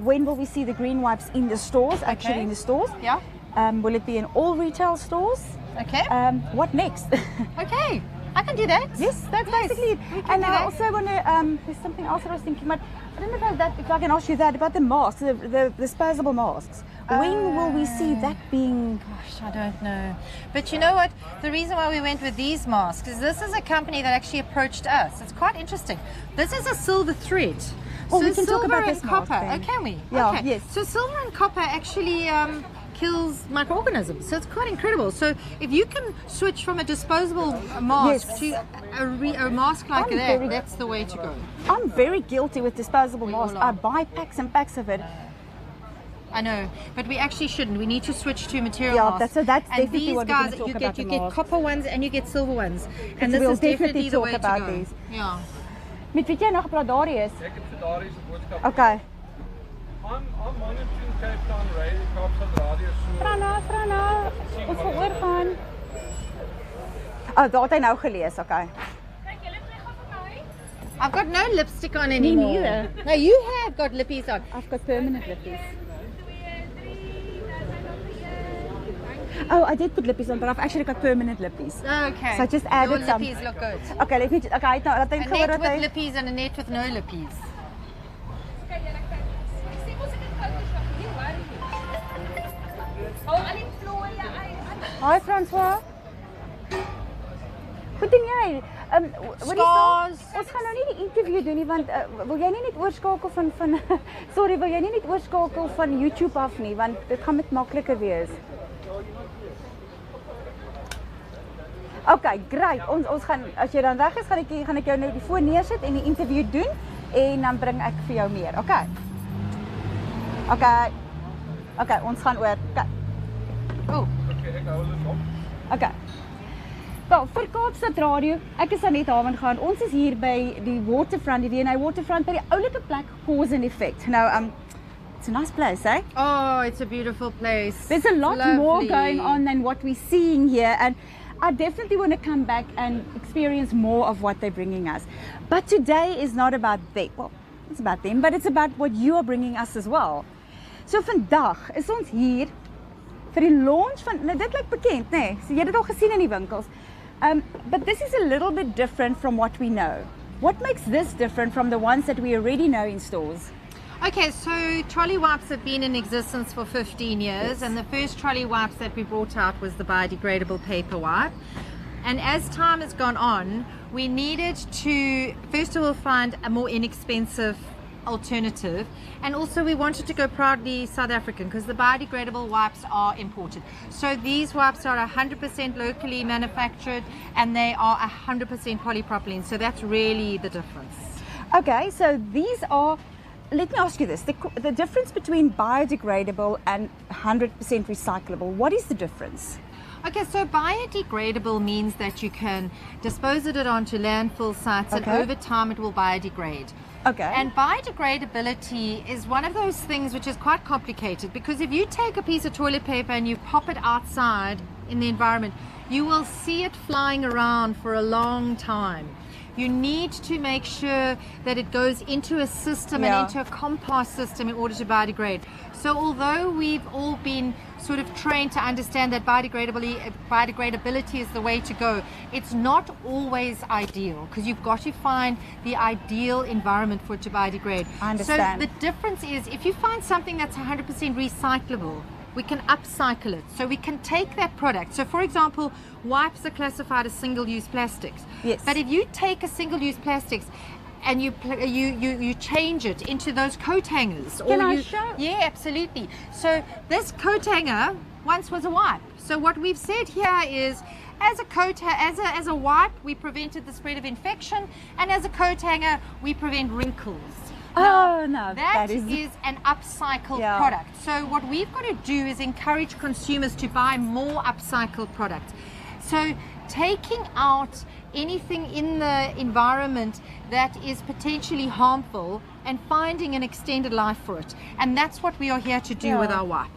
when will we see the green wipes in the stores, actually in the stores? Yeah. Will it be in all retail stores? Okay. What next? Okay. I can do that. Yes, that's basically it. we can And do I that. also want to, there's something else that I was thinking about. I don't know about that, if I can ask you that, about the masks, the disposable masks. When will we see that being... Gosh, I don't know. But you know what? The reason why we went with these masks is this is a company that actually approached us. It's quite interesting. This is a silver thread. Oh, so we can talk silver about and this mask copper. then. Oh, can we? Yeah, okay. yes. So silver and copper actually kills microorganisms. So it's quite incredible. So if you can switch from a disposable mask Yes. to a mask like I'm that, very- that's the way to go. I'm very guilty with disposable masks. all are. I buy packs and packs of it. I know, but we actually shouldn't. We need to switch to material Yeah, masks. so that's and definitely these what we're gonna guys, talk you about get the masks. copper ones and you get silver ones, and this we'll is definitely definitely the talk way about to go. these. Yeah. Met wie jy nog gepraat daar is? Ek het vir daardie se boodskap. Okay. I'm monitoring Cape Town Radio, Kaapstad Radio so. Frana, ons gaan oorgaan. Oh, daar het hy nou gelees, okay. I've got no lipstick on anymore. neither. No, you have got lippies on. I've got permanent lippies. Oh, I did put lippies on, but I've actually got permanent lippies. Okay. So I just added Your some. lippies look good. Okay, let me just, okay, nou, laat A ek gou net dat hy... with lippies and a net with no lippies. Hi François. Goed doen jy? Scars. Ons gaan nou nie die interview doen nie want wil jy nie net oorskakel van sorry, wil jy nie net oorskakel van YouTube af nie want dit gaan met makliker wees. Okay, great. Ons gaan as jy dan reg is, gaan ek jou nou die foon neersit en die interview doen en dan bring ek vir jou meer. Okay. Okay. Okay, ons gaan oor. Okay. Oh. Okay, ek hou dit op. Okay. Wel, vir Kaapstad Radio, ek is Annette Haven gaan. Ons is hier by die waterfront, die W&A waterfront by die oulike plek Cause and Effect. Nou, it's a nice place, eh? Oh, it's a beautiful place. There's a lot more Lovely. going on than what we're seeing here, and I definitely want to come back and experience more of what they're bringing us. But today is not about them. Well, it's about them, but it's about what you are bringing us as well. So vandag is ons hier vir die launch van, nou dit lyk bekend, nê? So jy het dit al gesien in die winkels. But this is a little bit different from what we know. What makes this different from the ones that we already know in stores? Okay, so trolley wipes have been in existence for 15 years, and the first trolley wipes that we brought out was the biodegradable paper wipe. And as time has gone on, we needed to first of all find a more inexpensive alternative, and also we wanted to go proudly South African because the biodegradable wipes are imported. So these wipes are 100% locally manufactured and they are 100% polypropylene, so that's really the difference. Okay, so these are, let me ask you this, the difference between biodegradable and 100% recyclable, what is the difference? Okay, so biodegradable means that you can dispose of it onto landfill sites and over time it will biodegrade. Okay. And biodegradability is one of those things which is quite complicated, because if you take a piece of toilet paper and you pop it outside in the environment, you will see it flying around for a long time. You need to make sure that it goes into a system and into a compost system in order to biodegrade. So although we've all been sort of trained to understand that biodegradability is the way to go, it's not always ideal, because you've got to find the ideal environment for it to biodegrade. I understand. So the difference is, if you find something that's 100% recyclable, we can upcycle it. So we can take that product. So for example, wipes are classified as single-use plastics. Yes. But if you take a single-use plastics and you change it into those coat hangers. Can I show? Yeah, absolutely. So this coat hanger once was a wipe. So what we've said here is, as a wipe, we prevented the spread of infection, and as a coat hanger, we prevent wrinkles. Oh, no, that is an upcycled product. So what we've got to do is encourage consumers to buy more upcycled products. So taking out anything in the environment that is potentially harmful and finding an extended life for it. And that's what we are here to do with our wipe.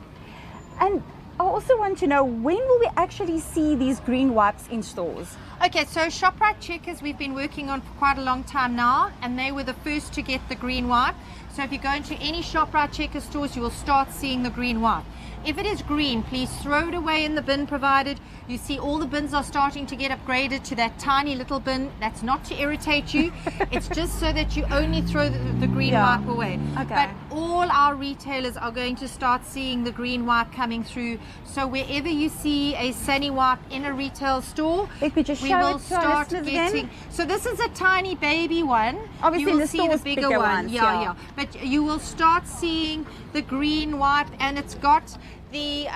And I also want to know, when will we actually see these green wipes in stores? Okay, so ShopRite Checkers we've been working on for quite a long time now, and they were the first to get the green wipe. So if you go into any ShopRite Checkers stores, you will start seeing the green wipe. If it is green, please throw it away in the bin provided. You see all the bins are starting to get upgraded to that tiny little bin. That's not to irritate you. It's just so that you only throw the green wipe away. Okay. But all our retailers are going to start seeing the green wipe coming through. So wherever you see a SaniWipe in a retail store, we will start getting. So this is a tiny baby one. Obviously, you will see the bigger one. Ones, yeah. But you will start seeing the green wipe, and it's got the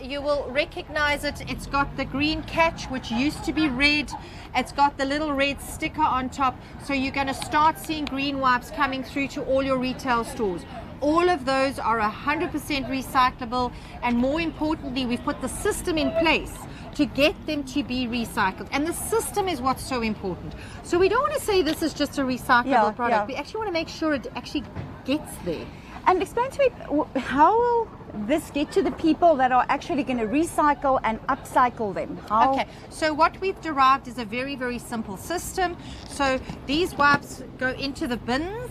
you will recognize it. It's got the green catch, which used to be red. It's got the little red sticker on top. So you're going to start seeing green wipes coming through to all your retail stores. All of those are 100% recyclable, and more importantly, we've put the system in place to get them to be recycled. And the system is what's so important. So we don't want to say this is just a recyclable product. We actually want to make sure it actually gets there. And explain to me, how will this get to the people that are actually going to recycle and upcycle them? How? Okay, so what we've derived is a very, very simple system. So these wipes go into the bins.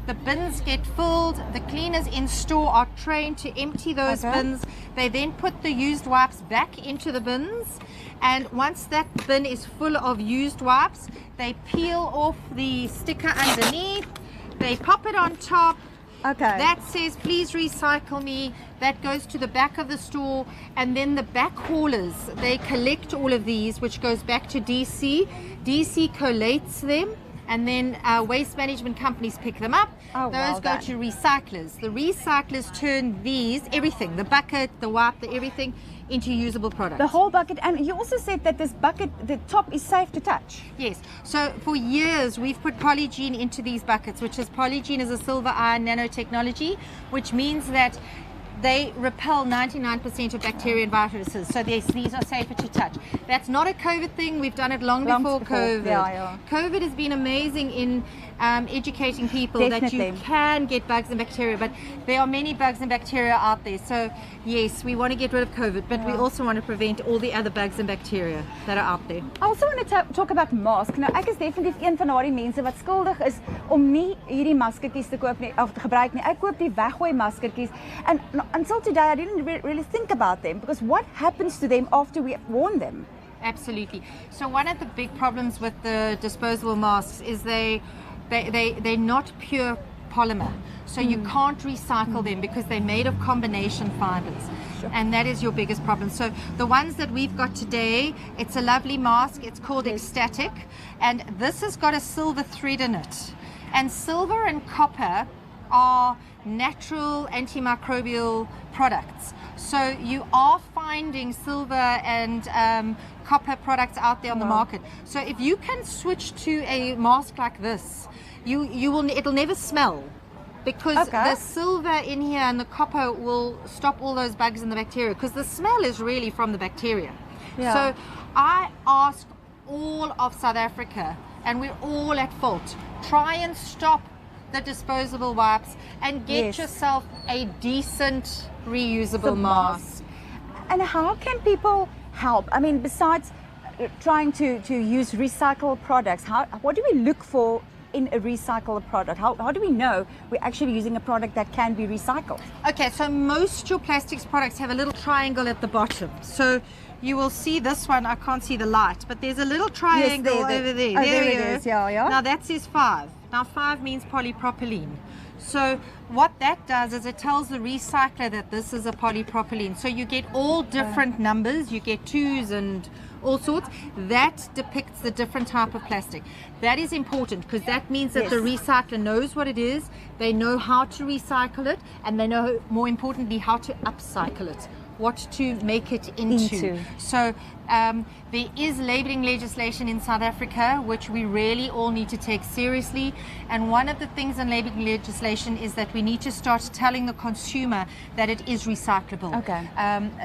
The bins get filled. The cleaners in store are trained to empty those bins. They then put the used wipes back into the bins. And once that bin is full of used wipes, they peel off the sticker underneath. They pop it on top. That says, please recycle me. That goes to the back of the store, and then the back haulers, they collect all of these, which goes back to DC. DC collates them, and then waste management companies pick them up. Those go to recyclers. The recyclers turn these, everything, the bucket, the wipe, the everything, into usable products. The whole bucket. And you also said that this bucket, the top is safe to touch. Yes. So for years we've put Polygene into these buckets, which is Polygene is a silver ion nanotechnology, which means that they repel 99% of bacteria and viruses. So these are safer to touch. That's not a COVID thing. We've done it long before COVID. COVID has been amazing in educating people that you can get bugs and bacteria, but there are many bugs and bacteria out there. So yes, we want to get rid of COVID, but we also want to prevent all the other bugs and bacteria that are out there. I also want to talk about masks. Nou, ek is definitief een van daardie mense wat skuldig is om nie hierdie maskertjies te koop nie of te gebruik nie. Ek koop die weggooi maskertjies, and until today I didn't really think about them, because what happens to them after we worn them? Absolutely. So one of the big problems with the disposable masks is they're not pure polymer. So you can't recycle them because they're made of combination fibers. And that is your biggest problem. So the ones that we've got today, it's a lovely mask. It's called Ecstatic. And this has got a silver thread in it. And silver and copper are natural antimicrobial products. So you are finding silver and copper products out there on the market. So if you can switch to a mask like this, it'll never smell, because the silver in here and the copper will stop all those bugs and the bacteria, because the smell is really from the bacteria. Yeah. So I ask all of South Africa, and we're all at fault, try and stop the disposable wipes and get yourself a decent reusable mask. And how can people help? I mean, besides trying to use recycled products, what do we look for in a recycled product? How do we know we're actually using a product that can be recycled? Okay, so most your plastics products have a little triangle at the bottom. So you will see this one, I can't see the light, but there's a little triangle over there. Oh, there it is, yeah. Now that says 5. Now 5 means polypropylene. So what that does is it tells the recycler that this is a polypropylene. So you get all different numbers, you get 2s and all sorts. That depicts the different type of plastic. That is important because that means that the recycler knows what it is, they know how to recycle it, and they know, more importantly, how to upcycle it, what to make it into. So there is labelling legislation in South Africa, which we really all need to take seriously. And one of the things in labelling legislation is that we need to start telling the consumer that it is recyclable.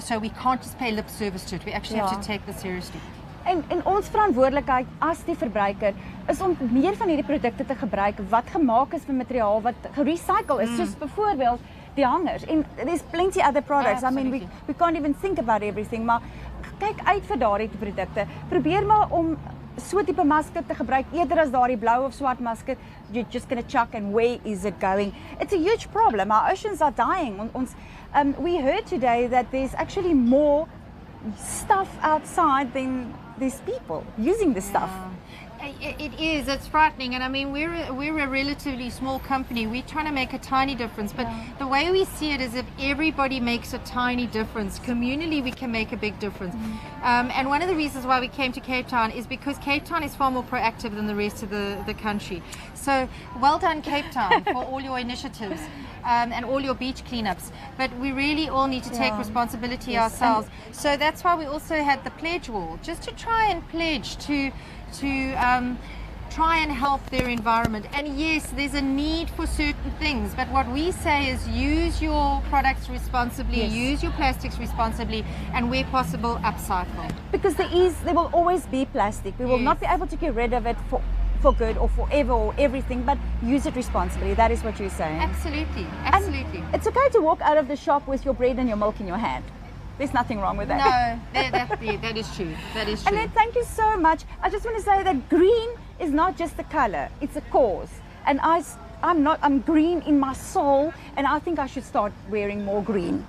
So we can't just pay lip service to it. We actually have to take this seriously. En ons verantwoordelikheid as die verbruiker is om meer van hierdie produkte te gebruik wat gemaak is van materiaal wat gerecycle is, soos byvoorbeeld die hangers. En there's plenty other products. I mean, we can't even think about everything, maar kyk uit vir daardie produkte. Probeer maar om so tipe masker te gebruik eerder as daardie blou of swart masker. You're just going to chuck, and where is it going? It's a huge problem. Our oceans are dying. We heard today that there's actually more stuff outside than these people using this stuff. It is. It's frightening, and I mean we're a relatively small company. We're trying to make a tiny difference, but the way we see it is if everybody makes a tiny difference, communally we can make a big difference. And one of the reasons why we came to Cape Town is because Cape Town is far more proactive than the rest of the country. So well done, Cape Town, for all your initiatives and all your beach cleanups. But we really all need to take responsibility ourselves. So that's why we also had the pledge wall, just to try and pledge to try and help their environment. And yes, there's a need for certain things, but what we say is use your products responsibly, use your plastics responsibly, and where possible, upcycle. Because there will always be plastic. We will not be able to get rid of it for good or forever or everything, but use it responsibly. That is what you're saying. Absolutely, absolutely. And it's okay to walk out of the shop with your bread and your milk in your hand. There's nothing wrong with that. No, that is true. That is true. And then thank you so much. I just want to say that green is not just a color; it's a cause. And I'm green in my soul, and I think I should start wearing more green.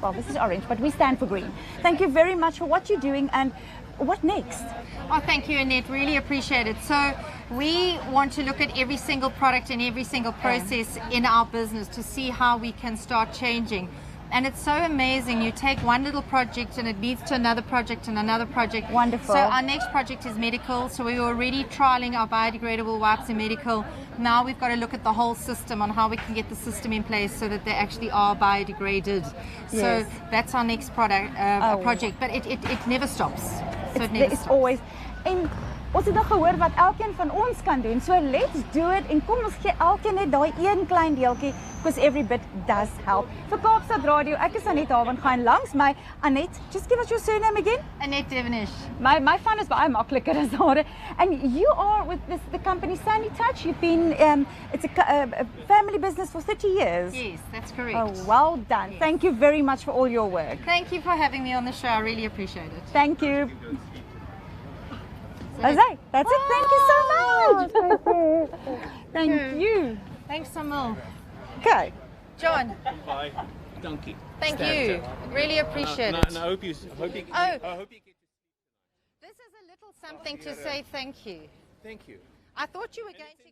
Well, this is orange, but we stand for green. Thank you very much for what you're doing, and what next? Oh, thank you, Annette. Really appreciate it. So we want to look at every single product and every single process in our business to see how we can start changing. And it's so amazing. You take one little project and it leads to another project and another project. Wonderful. So our next project is medical. So we were already trialing our biodegradable wipes in medical. Now we've got to look at the whole system on how we can get the system in place so that they actually are biodegraded. So that's our next project. But it never stops. So it never stops. Always. En ons het nou gehoor wat elkeen van ons kan doen. So let's do it. En kom ons gee elkeen net daai een klein deeltjie, because every bit does help. Vir Kaapstad Radio, ek is Annette Haven, gaan langs my. Annette, just give us your surname again. Annette Devenish. My fun is baie makliker as daar. And you are with the company Sani-touch. You've been, it's a family business for 30 years. Yes, that's correct. Oh, well done. Yes. Thank you very much for all your work. Thank you for having me on the show. I really appreciate it. Thank you. That's it. Thank you so much. Thank you. Thanks, Samuel. Okay. John. Bye. Donkey. Thank you. Really appreciate it. And I hope you get. This is a little something to say thank you. Thank you. I thought you were going to